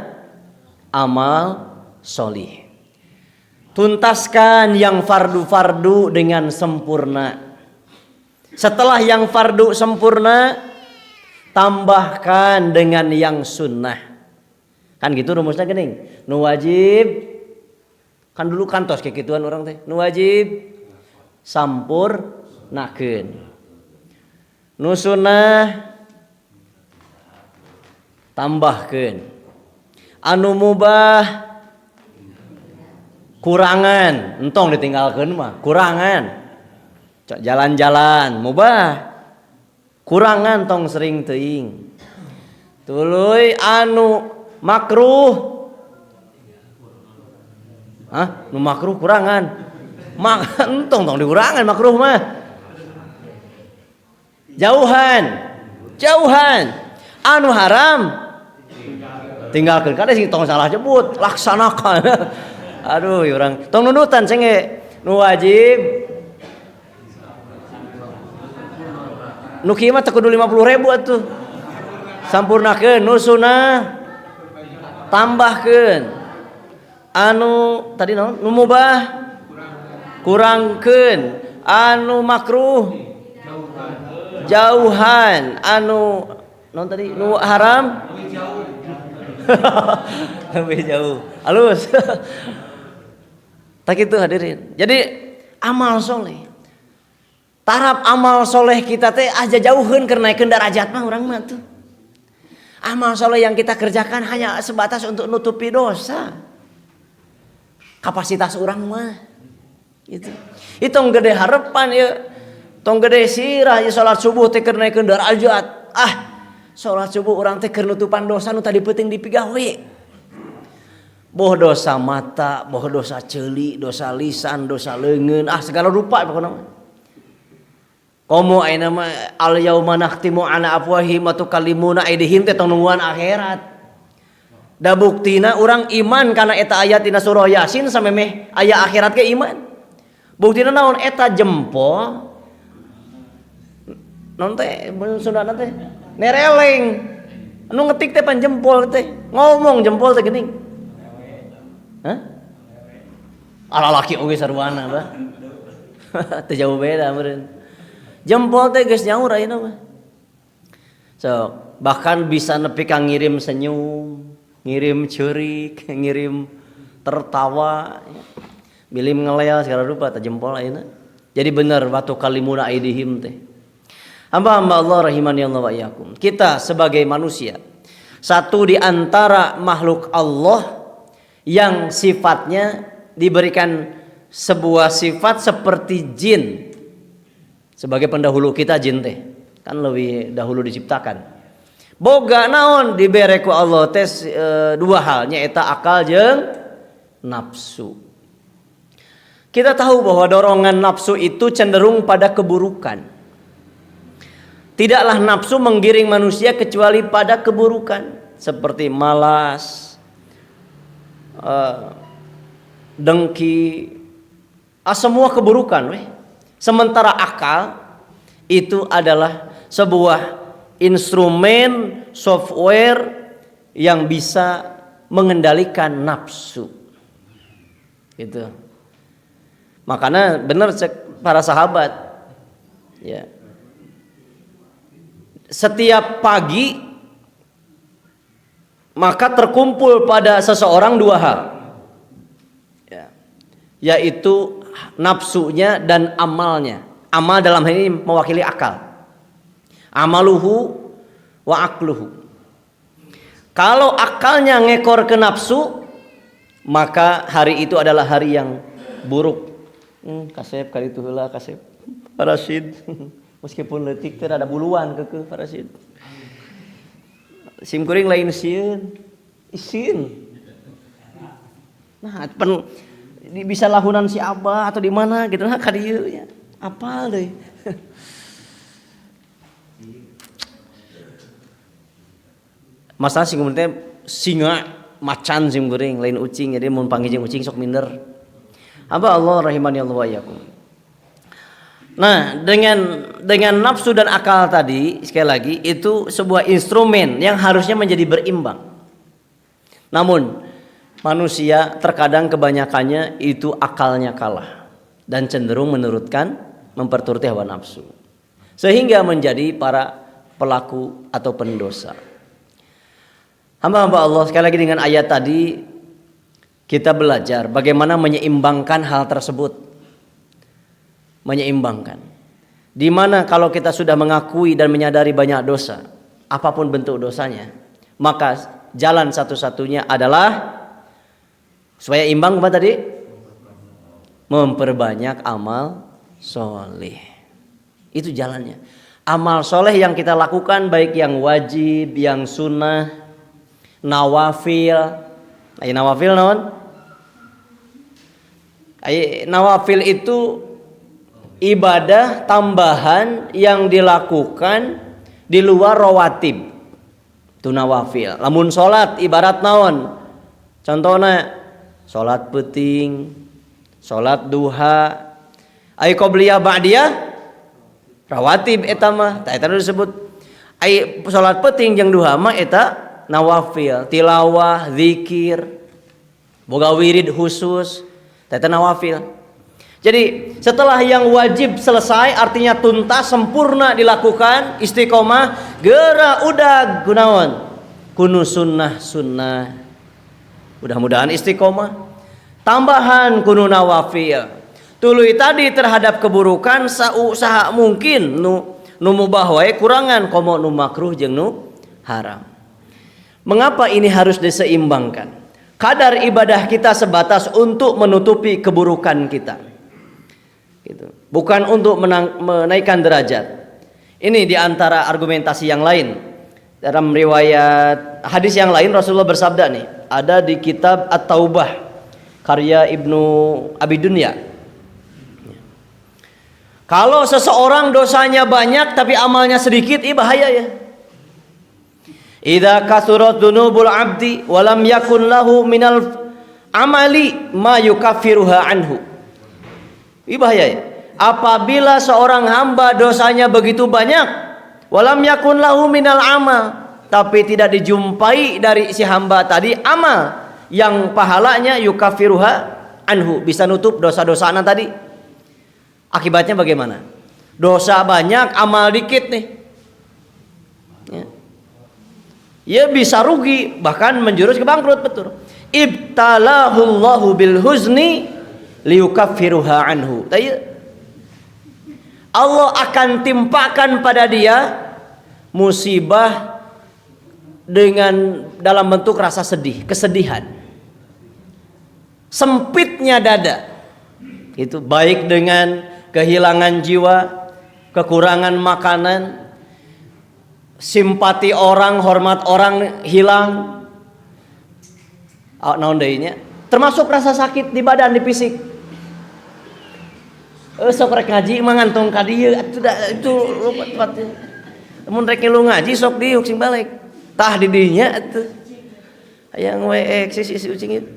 [SPEAKER 1] amal solih. Tuntaskan yang fardu-fardu dengan sempurna. Setelah yang fardu sempurna, tambahkan dengan yang sunnah. Kan gitu rumusnya geuning. Nu wajib, kan dulu kantos kayak gituan orang teh. Nu wajib sampurnakeun. Nu sunnah tambahkeun. Anu mubah kurangan, entong ditinggalkeun mah, kurangan. Jalan-jalan mubah, kurangan tong sering teuing. Tuluy anu makruh, nu makruh kurangan. Entong tong dikurangan makruh mah. Jauhan. Anu haram tinggalkeun. Kada sing tong salah jebut, laksanakan. Aduh, urang tong nunutan cenge. Nu wajib nu kieu mah teu kudu 50.000 atuh. Sampurnakeun. Nu sunah tambahkeun. Anu tadi naon? Nu mubah kurangkeun. Anu makruh jauhan. Anu naon tadi? Nu haram lebih jauh. Halus. Tak gitu hadirin. Jadi amal soleh, tarap amal soleh kita teh aja jauhin karena naikkeun darajat mah urang mah tuh. Amal soleh yang kita kerjakan hanya sebatas untuk nutupi dosa. Kapasitas urang mah gitu. Itu gede harapan ya. Tong gede sirah ya salat subuh teh keur naikkeun darajat. Salat subuh urang teh keur nutupan dosa nu tadi peuting dipigawe. Boh dosa mata, boh dosa ceuli, dosa lisan, dosa leungeun, segala rupa pokona mah. Komo ayeuna mah al yauma nakhtimu ala afwahihim wa tukallimuna aydihim teh tong nungguan akhirat. Da buktina urang iman kana eta ayat dina surah Yasin samemeh aya akhirat ke iman. Buktina naon eta jempol. Non teh mun Sundana teh nereleng. Anu ngetik teh pan jempol teh. Ngomong jempol teh geuning. Ala laki oge sarwana bah. Teu jauh beda meureun. Jempol teh geus nyaur ayeuna mah. So, bahkan bisa nepi ka ngirim senyum, ngirim ceurik, ngirim tertawa, bilim ngelea segala rupa teh jempol ayeuna. Jadi bener watu kalimuna aidihim teh. Hamba-hamba Allah rahimani Allah wa iyyakum. Kita sebagai manusia, satu di antara makhluk Allah yang sifatnya diberikan sebuah sifat seperti jin. Sebagai pendahulu kita jin teh kan lebih dahulu diciptakan. Boga naon dibere ku Allah teh dua hal nyaeta akal jeung nafsu. Kita tahu bahwa dorongan nafsu itu cenderung pada keburukan. Tidaklah nafsu menggiring manusia kecuali pada keburukan seperti malas, dengki, semua keburukan weh. Sementara akal itu adalah sebuah instrumen software yang bisa mengendalikan nafsu. Gitu. Makanya benar cek para sahabat ya. Setiap pagi maka terkumpul pada seseorang dua hal. Ya. Yaitu nafsunya dan amalnya. Amal dalam hal ini mewakili akal. Amaluhu wa akluhu. Kalau akalnya ngekor ke nafsu, maka hari itu adalah hari yang buruk. Kasep kali itu heula kasep. Parasid. Meskipun leutik teh ada buluan keukeun parasid. Sim kuring lain sieun. Isin. Nah, bisa lahunan si Abah atau di mana gitu nah ka dieu ya. Apal deui. Masalah sing teh singa macan sing goreng lain ucing, jadi mun panggil jeung ucing sok minder. Hamba Allah rahimani Allah wa iyyakum. Nah, dengan nafsu dan akal tadi sekali lagi itu sebuah instrumen yang harusnya menjadi berimbang. Namun manusia terkadang kebanyakannya itu akalnya kalah dan cenderung memperturuti hawa nafsu sehingga menjadi para pelaku atau pendosa. Hamba-hamba Allah, sekali lagi dengan ayat tadi kita belajar bagaimana menyeimbangkan hal tersebut. Menyeimbangkan. Di mana kalau kita sudah mengakui dan menyadari banyak dosa, apapun bentuk dosanya, maka jalan satu-satunya adalah supaya imbang apa tadi? Memperbanyak amal soleh. Itu jalannya. Amal soleh yang kita lakukan baik yang wajib, yang sunnah, nawafil. Ayo nawafil naon? Ayo nawafil itu ibadah tambahan yang dilakukan di luar rawatib. Itu nawafil. Lamun salat ibarat naon? Contohnya salat peuting, salat duha, ai qobliyah ba'diyah rawatib eta mah. Tah eta disebut ai salat peuting jeung duha mah eta nawafil, tilawah, zikir, boga wirid khusus, tah eta nawafil. Jadi setelah yang wajib selesai artinya tuntas sempurna dilakukan istiqomah geura udah gunawan kunu sunnah mudah-mudahan istiqomah tambahan kunu nawafil tuluy tadi terhadap keburukan sausaha mungkin nu mubah wae kurangan komo nu makruh jeung nu haram. Mengapa ini harus diseimbangkan? Kadar ibadah kita sebatas untuk menutupi keburukan kita. Gitu. Bukan untuk menaikkan derajat. Ini diantara argumentasi yang lain. Dalam riwayat hadis yang lain Rasulullah bersabda nih, ada di kitab At-Taubah karya Ibnu Abi Dunya. Kalau seseorang dosanya banyak tapi amalnya sedikit, ini bahaya ya. Idza kasurat dzunubul 'abdi wa lam yakun lahu minal amali ma yukaffiruha anhu. Ini bahaya ya. Apabila seorang hamba dosanya begitu banyak, walam yakun lahu minal amal, tapi tidak dijumpai dari si hamba tadi amal yang pahalanya yukaffiruha anhu, bisa nutup dosa-dosanya tadi. Akibatnya bagaimana? Dosa banyak, amal dikit nih. Ya bisa rugi, bahkan menjurus ke bangkrut, betul. Ibtalahullahu bil huzni liyukaffiruha anhu. Allah akan timpakan pada dia musibah dengan dalam bentuk rasa sedih, kesedihan. Sempitnya dada. Itu baik dengan kehilangan jiwa, kekurangan makanan, simpati orang, hormat orang hilang. Naon deui nya? Termasuk rasa sakit di badan, di fisik. Sok rek ngaji mah ngantong ka dieu itu lupa. Mun rek lu ngaji sok diuk sing balik. Tah di dinya atuh. Hayang we si ucing itu.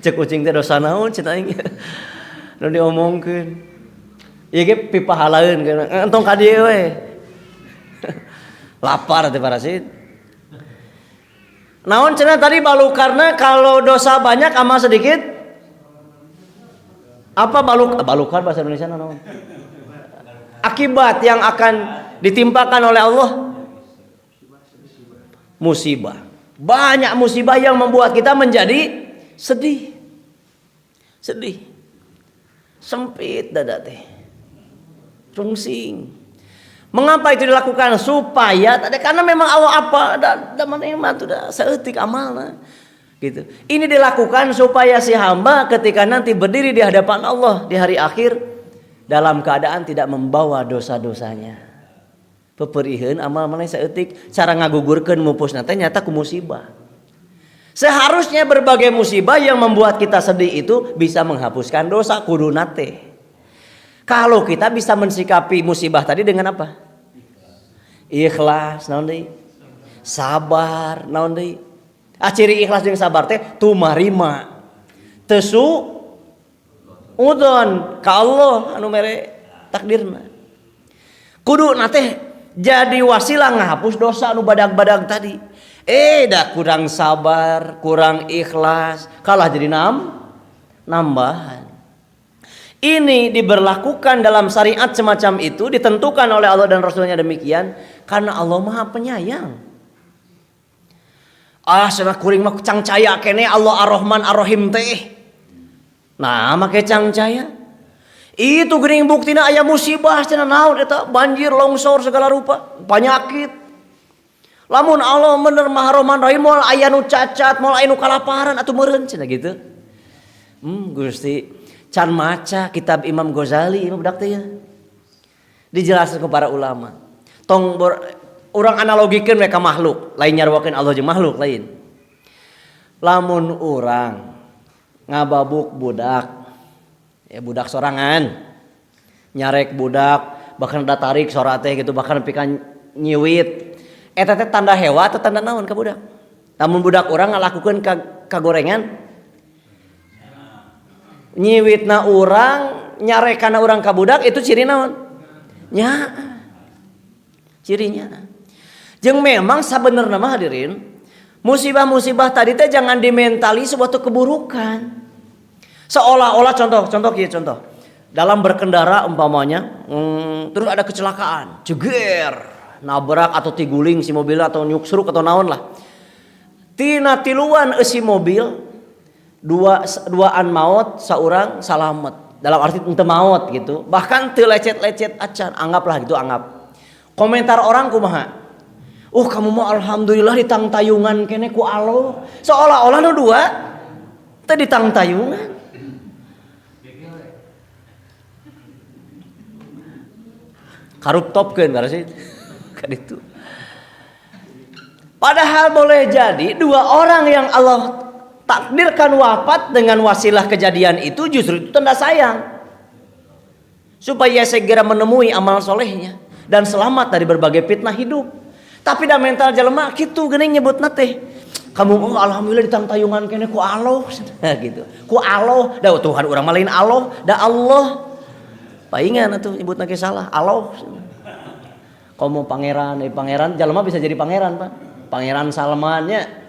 [SPEAKER 1] Cek ucing teh dosa naon cenah aing. Nu diomongkeun. Ieu ge pipahalaeun ngantong ka dieu we. Lapar teh parasit. Naon cenah tadi balukarna kalau dosa banyak amal sedikit? Apa balukan bahasa Indonesia naon? Akibat yang akan ditimpakan oleh Allah musibah. Banyak musibah yang membuat kita menjadi sedih. Sedih. Sempit dada teh. Rungsing. Mengapa itu dilakukan? Supaya karena memang Allah apa da mana yang mah dah saeutik amalna. Gitu. Ini dilakukan supaya si hamba ketika nanti berdiri di hadapan Allah di hari akhir dalam keadaan tidak membawa dosa-dosanya. Peperihun amal maneh saeutik cara ngagugurkeun mupusna teh nyata ku musibah. Seharusnya berbagai musibah yang membuat kita sedih itu bisa menghapuskan dosa kuduna teh. Kalau kita bisa mensikapi musibah tadi dengan apa? Ikhlas, naon deui? Sabar, naon deui? Ciri ikhlas jeung sabar teh tumarima. Teu udon ka Allah anu mere takdirna. Kudu teh jadi wasilah ngahapus dosa anu badag-badag tadi. Dah kurang sabar, kurang ikhlas, kalah jadi nambahan. Ini diberlakukan dalam syariat semacam itu, ditentukan oleh Allah dan Rasulnya demikian karena Allah Maha Penyayang. Cenah kuring mah cangcaya kene Allah Ar-Rahman Ar-Rahim teh. Nah, make cangcaya. Itu geuning buktina aya musibah cenah naon eta? Banjir, longsor segala rupa, penyakit. Lamun Allah bener Maha Rahman Rahim moal aya nu cacat, moal aya nu kalaparan atuh meureun cenah gitu. Gusti can maca kitab Imam Ghazali ini budak teh ya. Dijelaskan ke para ulama. Tong urang analogikeun mereka makhluk, lain nyarwakeun Allah jeung makhluk lain. Lamun urang ngababuk budak, ya budak sorangan, nyarek budak, bahkan ada tarik sora teh gitu, bahkan pikan nyiwit. Eta teh tanda hewa atau tanda naon ka budak? Lamun budak urang ngalakukeun kagorengan, nyiwitna urang, nyarekana urang ka budak itu ciri naon? Nya. Cirinya. Jeung memang sabenerna mah hadirin, musibah-musibah tadi teh jangan dimentali suatu keburukan. Seolah-olah contoh kieu contoh. Dalam berkendara umpamanya, terus ada kecelakaan, jeger, nabrak atau tiguling si mobil atau nyuksruk atau naon lah. Tina tiluan eusi mobil duaan maut saurang salamet. Dalam arti teu maut gitu. Bahkan teu lecet-lecet acan, anggaplah gitu anggap. Komentar orang kumaha? Kamu mah alhamdulillah ditang tayungan kene ku Allah. Seolah-olah nu dua teu ditang tayungan. Karuptopkeun berarti kan itu. Padahal boleh jadi dua orang yang Allah takdirkan wafat dengan wasilah kejadian itu justru itu tanda sayang. Supaya segera menemui amal solehnya dan selamat dari berbagai fitnah hidup. Tapi dah mental jelema kitu geuning nyebutna teh. Kamu alhamdulillah ditang tayungan kene ku Allah gitu. Ku Allah, da Tuhan urang mah lain Allah, da Allah. Paingan atuh nyebutna ge salah, Allah. Kamu pangeran, pangeran jelema bisa jadi pangeran, Pak. Pangeran Salmannya.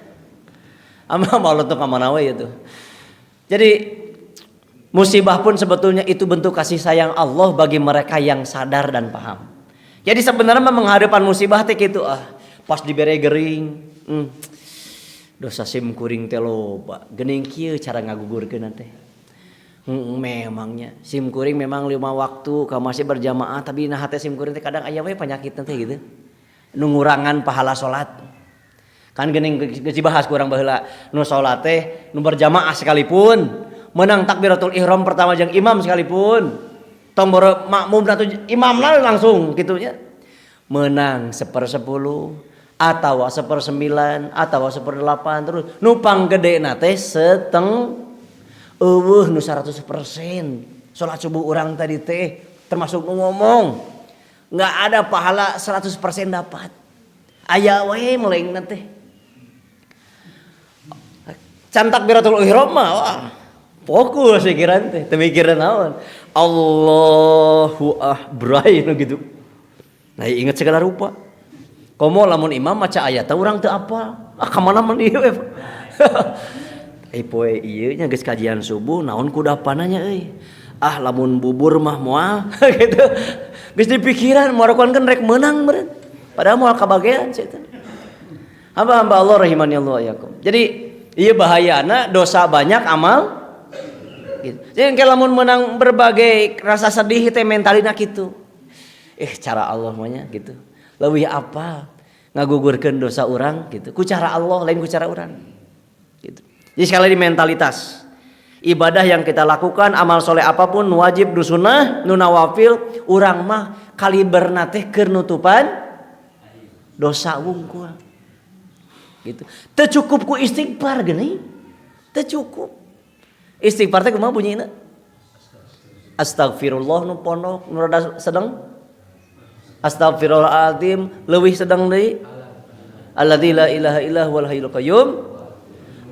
[SPEAKER 1] Ama malu tuh kamana we itu. Jadi musibah pun sebetulnya itu bentuk kasih sayang Allah bagi mereka yang sadar dan paham. Jadi sebenarnya menghadapan musibah teh kitu pas dibere gering. Dosa sim kuring teh loba. Geuning kieu cara ngagugurkeun teh. Memangnya sim kuring memang 5 waktu ka masih berjamaah tapi nah teh sim kuring teh kadang aya we penyakitna teh gitu. Nu ngurangan pahala salat. Kan geuning geus dibahas kurang baheula nu salat teh nu berjamaah sekalipun menang takbiratul ihram pertama jeung imam sekalipun tong boro makmum atau imamna langsung kitu nya menang 1/10 atau 1/9 atau 1/8 terus nu panggedena teh seteng nu 100% salat subuh urang tadi teh termasuk nu ngomong enggak ada pahala 100% dapat aya we melengna teh can takbiratul ihram mah wah fokus pikiran teh teu mikiran naon Allahu akbar gitu. Nah ingat segala rupa komo lamun imam maca ayat urang teu apal ka mana man ieu poe ieu nya geus kajian subuh naon kudapananya euy lamun bubur mah moal gitu geus dipikiran marakoankeun rek meunang meureun padahal moal kabagean cenah hamba-hamba Allah rahimani Allah yakum. Jadi ieu bahayana dosa banyak amal gitu. Jadi lamun menang berbagai rasa sedih teh mentalina kitu cara Allah mah nya gitu leuwih apa ngagugurkeun dosa urang gitu ku cara Allah lain ku cara urang gitu. Jadi sekali lagi mentalitas ibadah yang kita lakukan amal soleh apapun wajib nu sunnah nu nawafil urang mah kaliberna teh keur nutupan dosa wungkul gitu. Teu cukup ku istighfar geuning teu cukup istighfar teh kumaha bunyinya Astagfirullah nu pondok nu rada sedeng. Astagfirullahaladzim leuwih sedeng deui. Alladzi la ilaha illa huwal hayyul qayyum.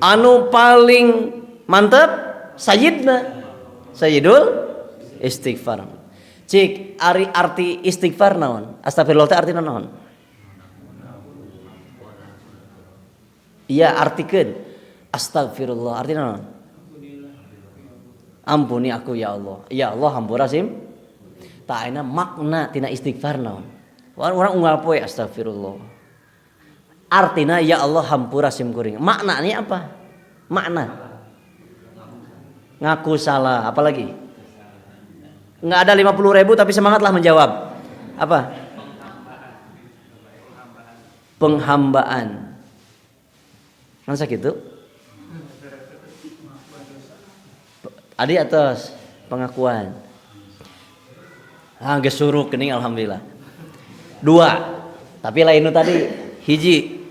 [SPEAKER 1] Anu paling mantep sayyidul istighfar. Cik ari arti istighfar naon? Astagfirullah teh artina naon? Iya artikeun. Astagfirullah artina naon? Ampuni aku ya Allah. Ya Allah hampura sim. Tah ayeuna makna tina istighfar naon? Orang unggal poe astagfirullah. Artina ya Allah hampura sim kuring. Maknanya apa? Makna. Ngaku salah, apalagi? Enggak ada 50.000 tapi semangatlah menjawab. Apa? Penghambaan. Masa gitu? Adi atas pengakuan. Geus suruk geuning alhamdulillah. 2. Tapi lain tadi hiji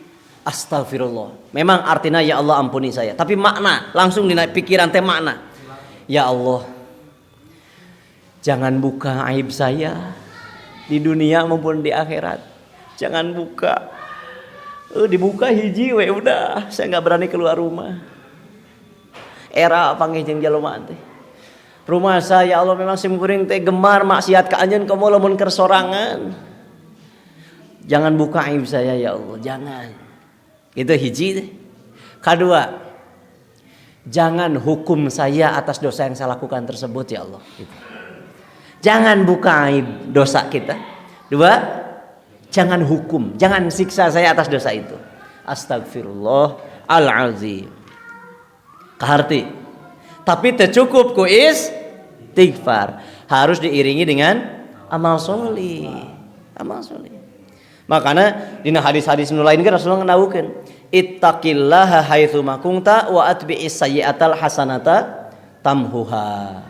[SPEAKER 1] astagfirullah. Memang artinya ya Allah ampuni saya, tapi makna langsung dina pikiran teh makna. Ya Allah, jangan buka aib saya di dunia maupun di akhirat. Jangan buka. Dibuka hiji we udah, saya enggak berani keluar rumah. Era panggih jeung jelema teh. Rumah saya Allah memang sim kuring teh gemar maksiat ka anjeun komo lamun keur sorangan. Jangan buka aib saya ya Allah, jangan. Itu hiji teh. Kedua, jangan hukum saya atas dosa yang saya lakukan tersebut ya Allah. Gitu. Jangan buka aib dosa kita. 2, jangan hukum, jangan siksa saya atas dosa itu. Astagfirullahalazim. Kaharti. Tapi tercukup ku istighfar, harus diiringi dengan amal solih. Amal solih. Makanya dina hadis-hadis nu lain kan Rasulullah ngandawukeun, ittaqillaha haitsu ma kunta wa atbi'is sayyi'atal hasanata tamhuha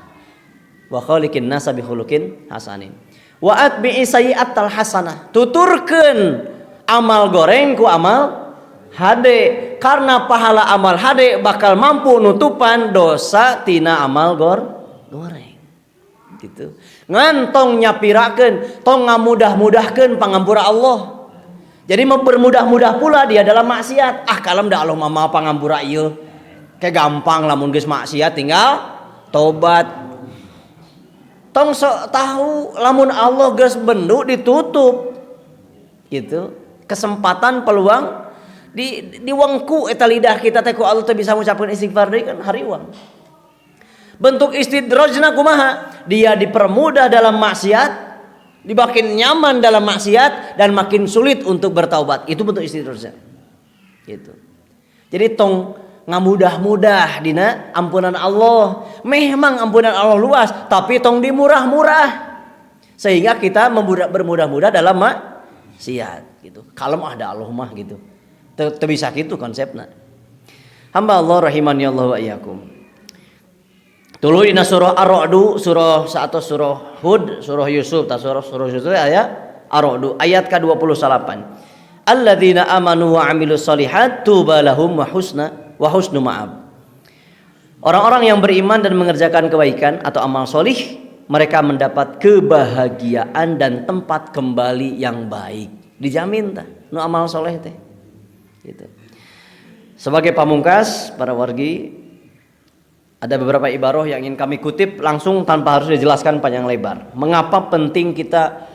[SPEAKER 1] wa khaliqin nasa bi khuluqin hasanin. Wa atbi'is sayyi'atal hasanah, tuturkeun amal goreng ku amal hade, karena pahala amal hade bakal mampu nutupan dosa tina amal goreng. Gitu. Ngantong nyapirakeun, tong ngamudah-mudahkeun pangampura Allah. Jadi mempermudah-mudah pula dia dalam maksiat. Kalem da Allah mah pangampura ieu. Kayak gampang lamun geus maksiat tinggal tobat. Tong tahu lamun Allah geus bendu ditutup. Gitu. Kesempatan peluang diwengku eta lidah kita teh ku Allah teh bisa ngucapkeun istighfar deui kan hariwang. Bentuk istidrajna kumaha? Dia dipermudah dalam maksiat, dimakin nyaman dalam maksiat dan makin sulit untuk bertaubat. Itu bentuk istidrajna. Gitu. Jadi tong ngamudah-mudah dina ampunan Allah. Memang ampunan Allah luas, tapi tong dimurah-murah. Sehingga kita bermudah-mudah dalam maksiat gitu. Kalem ada Allah mah gitu. Teu bisa gitu konsepna. Hamba Allah rahimani Allah wa iyyakum. Tuluy dina surah Ar-Ra'd, surah atau surah Hud, surah Yusuf, surah Yusuf ayat Ar-Ra'd ayat ke-28. Alladzina amanu wa 'amilus shalihat tuba lahum wa husnu ma'ab. Orang-orang yang beriman dan mengerjakan kebaikan atau amal solih, mereka mendapat kebahagiaan dan tempat kembali yang baik. Dijamin tah nu amal soleh teh. Gitu. Sebagai pamungkas para wargi, ada beberapa ibarah yang ingin kami kutip langsung tanpa harus dijelaskan panjang lebar. Mengapa penting kita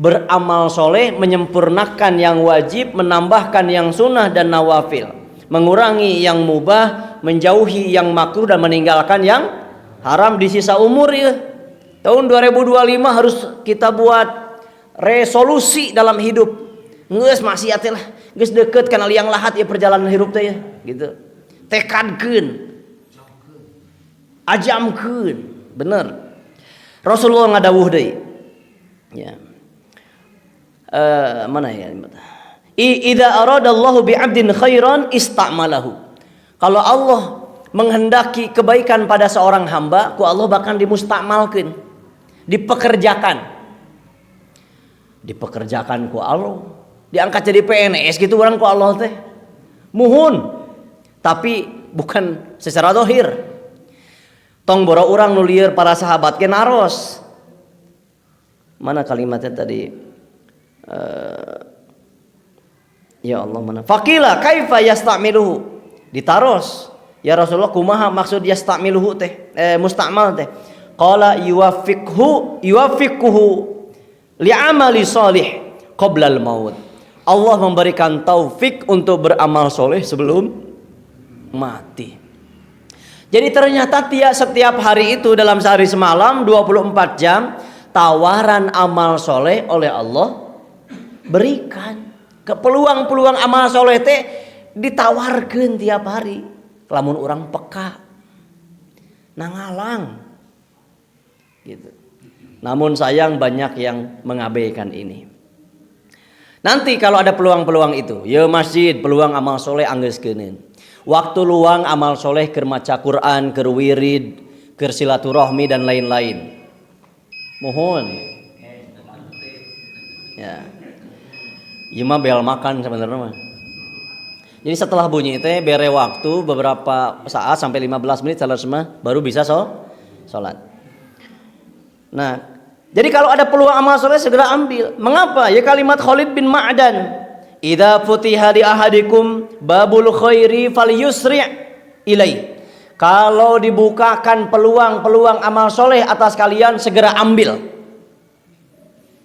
[SPEAKER 1] beramal soleh, menyempurnakan yang wajib, menambahkan yang sunnah dan nawafil, mengurangi yang mubah, menjauhi yang makruh dan meninggalkan yang haram di sisa umur ya. Tahun 2025 harus kita buat resolusi dalam hidup. Geus maksiat lah, geus deukeut kana liang lahat ya perjalanan hidup teh ya, gitu. Tekadkeun. Ajamkeun, bener. Rasulullah ngadawuh deui. Ya. Mana ya? Idza aradallahu bi'abdin khairan ista'malahu. Kalau Allah menghendaki kebaikan pada seorang hamba, ku Allah bahkan dimustakmalkeun, dipekerjakan. Dipekerjakan ku Allah, diangkat jadi PNS gitu orang ku Allah teh. Muhun. Tapi bukan secara zahir. Tong boro urang nu lieur para sahabat ge naros. Mana kalimatnya tadi? Ya Allah mana? Faqila kaifa yastamiluhu? Ditaros. Ya Rasulullah kumaha maksud yastamiluhu teh? Musta'mal teh. Qala yuwaffiqhu li'amali salih qabla al-maut. Allah memberikan taufik untuk beramal soleh sebelum mati. Jadi ternyata setiap hari itu dalam sehari semalam 24 jam tawaran amal soleh oleh Allah berikan. Ke peluang-peluang amal soleh teh ditawarkan tiap hari. Lamun orang peka, nangalang, gitu. Namun sayang banyak yang mengabaikan ini. Nanti kalau ada peluang-peluang itu, ya masjid peluang amal soleh anggeuskeun. Waktu luang amal soleh keur maca Quran, keur wirid, keur silaturahmi dan lain-lain. Mohon. Ya. Ieu mah bel makan sebenarnya mah. Jadi setelah bunyi itu bere waktu beberapa saat sampai 15 menit salat semua baru bisa sholat. Nah, jadi kalau ada peluang amal soleh segera ambil. Mengapa? Ya kalimat Khalid bin Ma'dan, "Idza futiha li ahadikum babul khairi falyusri' ilai." Kalau dibukakan peluang-peluang amal soleh atas kalian segera ambil.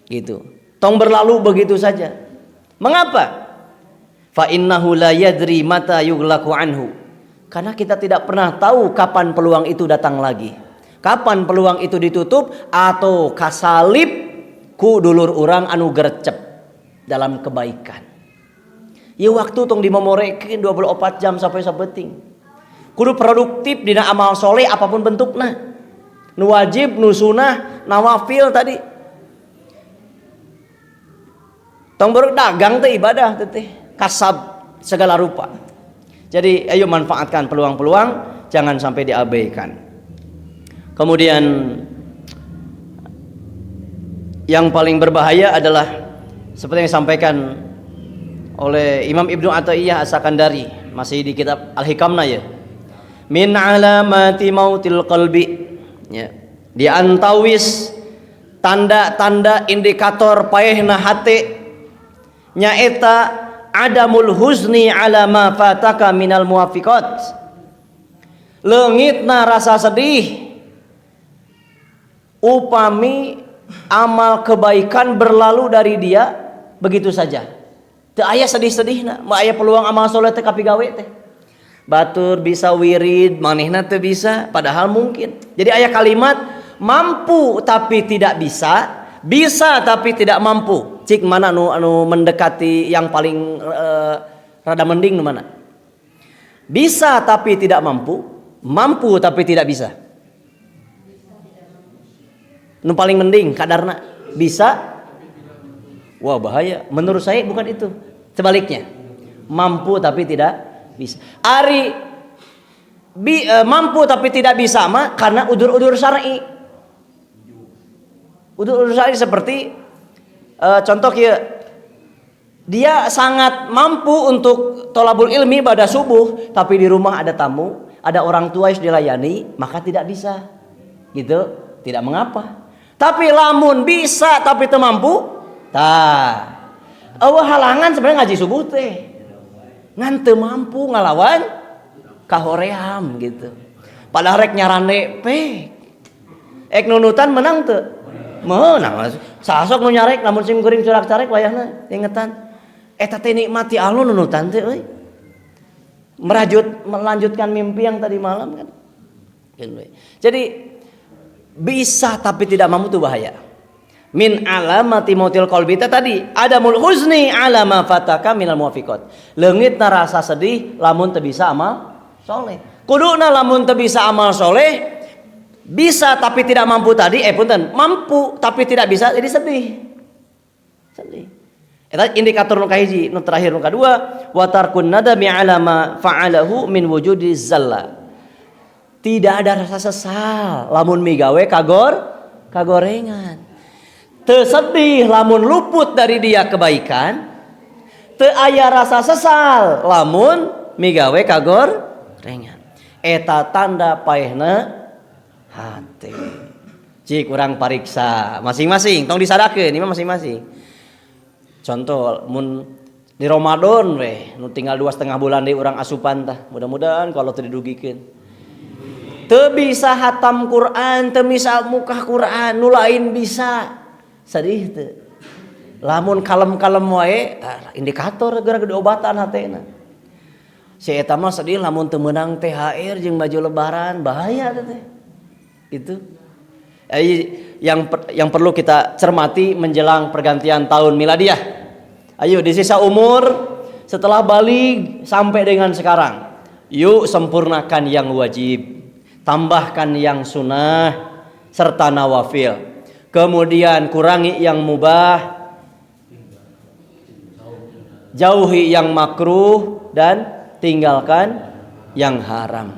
[SPEAKER 1] Gitu. Tong berlalu begitu saja. Mengapa? Fa innahu la yadri mata yughlaqu anhu. Karena kita tidak pernah tahu kapan peluang itu datang lagi. Kapan peluang itu ditutup atau kasalib ku dulur urang anu gercep dalam kebaikan. Ieu waktu tong dimomorekeun 24 jam sampai sabeting. Kudu produktif dina amal soleh apapun bentukna. Nu wajib, nu sunah, nawafil tadi. Tong berdagang teh ibadah teh. Kasab segala rupa. Jadi ayo manfaatkan peluang-peluang, jangan sampai diabaikan. Kemudian yang paling berbahaya adalah seperti yang disampaikan oleh Imam Ibnu Athaillah As-Sakandari, masih di kitab Al-Hikamna ya. Min alamati mautil qalbi. Ya. Di antawis tanda-tanda indikator paehna hate nyaeta adamul huzni ala ma fataka minal muwafiqat. Leungitna rasa sedih upami amal kebaikan berlalu dari dia begitu saja. Teu aya sedih-sedihna, mah aya peluang amal soleh teh kapigawe teh. Batur bisa wirid, manehna teu bisa, padahal mungkin. Jadi aya kalimat mampu tapi tidak bisa, bisa tapi tidak mampu. Cik mana anu mendekati yang paling rada mending nu mana? Bisa tapi tidak mampu, mampu tapi tidak bisa. Nu paling mending kadarna bisa. Wah bahaya. Menurut saya bukan itu. Sebaliknya, mampu tapi tidak bisa. Mampu tapi tidak bisa mah karena udur-udur syar'i. Udur-udur syar'i seperti contoh dia sangat mampu untuk tholabul ilmi pada subuh, tapi di rumah ada tamu, ada orang tua yang dilayani, maka tidak bisa. Gitu, tidak mengapa. Tapi lamun bisa tapi teu mampu, tah. Eueuh halangan sebenarnya ngaji subuh teh. Ngan teu mampu ngalawan kahoream gitu. Padahal rek nyarane ek nunutan menang teu? Menang. Sasok nu nyarek namun sim kuring curak carek wayahna ingetan. Eta teh nikmati Allah nunutan teh euy. Melanjutkan mimpi yang tadi malam kan. Jadi bisa tapi tidak mampu itu bahaya. Min alamati mautil qalbi tadi adamul huzni ala ma fataka minal muwafiqat. Leungitna rasa sedih lamun teu bisa amal soleh. Kuduna lamun teu bisa amal soleh, bisa tapi tidak mampu tadi punten, mampu tapi tidak bisa jadi sedih. Sedih. Eta indikator nu kahiji, nu terakhir nu kadua, wa tarkun nadami ala ma fa'alahu min wujudi zalla. Tidak ada rasa sesal lamun migawe kagorengan. Teu sedih lamun luput dari dia kebaikan. Teu aya rasa sesal lamun migawe kagorengan. Eta tanda paehna hati. Cik urang pariksa masing-masing tong disadakeun ini mah masing-masing. Contoh mun di Ramadan we nu tinggal 2,5 bulan deui urang asupan tah. Mudah-mudahan kalau teu didugikeun. Teu bisa hatam Quran, teu bisa mukah Quran, nu lain bisa. Sadih teu. Lamun kalem-kalem wae indikator gara-gara diobatan hatena. Si eta mah sedih lamun teu meunang THR jeung baju lebaran bahaya teh. Itu yang perlu kita cermati menjelang pergantian tahun miladiah. Ayo di sisa umur setelah balik sampai dengan sekarang, yuk sempurnakan yang wajib, tambahkan yang sunnah serta nawafil. Kemudian kurangi yang mubah, jauhi yang makruh dan tinggalkan yang haram.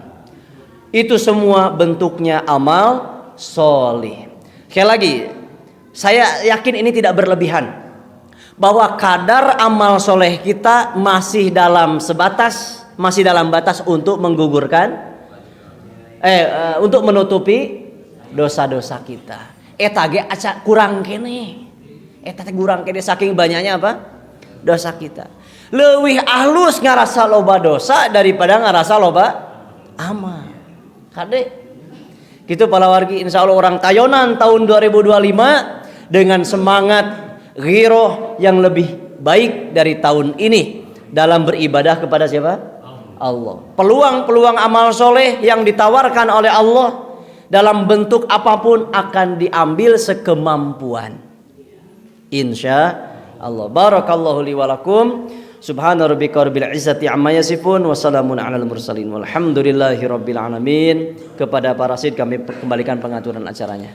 [SPEAKER 1] Itu semua bentuknya amal solih. Sekali lagi, saya yakin ini tidak berlebihan, bahwa kadar amal soleh kita masih dalam batas untuk menggugurkan, untuk menutupi dosa-dosa kita. Eta ge aca kurang kene, eta teh kurang kene saking banyaknya apa? Dosa kita. Leuwih halus ngarasa loba dosa daripada ngarasa loba amal. Kade gitu para wargi, insya Allah orang tayonan tahun 2025 dengan semangat ghiroh yang lebih baik dari tahun ini dalam beribadah kepada siapa? Allah. Peluang-peluang amal soleh yang ditawarkan oleh Allah dalam bentuk apapun akan diambil sekemampuan. Insya Allah. Barakallahu li walakum. Subhana rabbika rabbil izzati amma yasifun wa salamun alal mursalin walhamdulillahi rabbil alamin. Kepada para sid kami kembalikan pengaturan acaranya.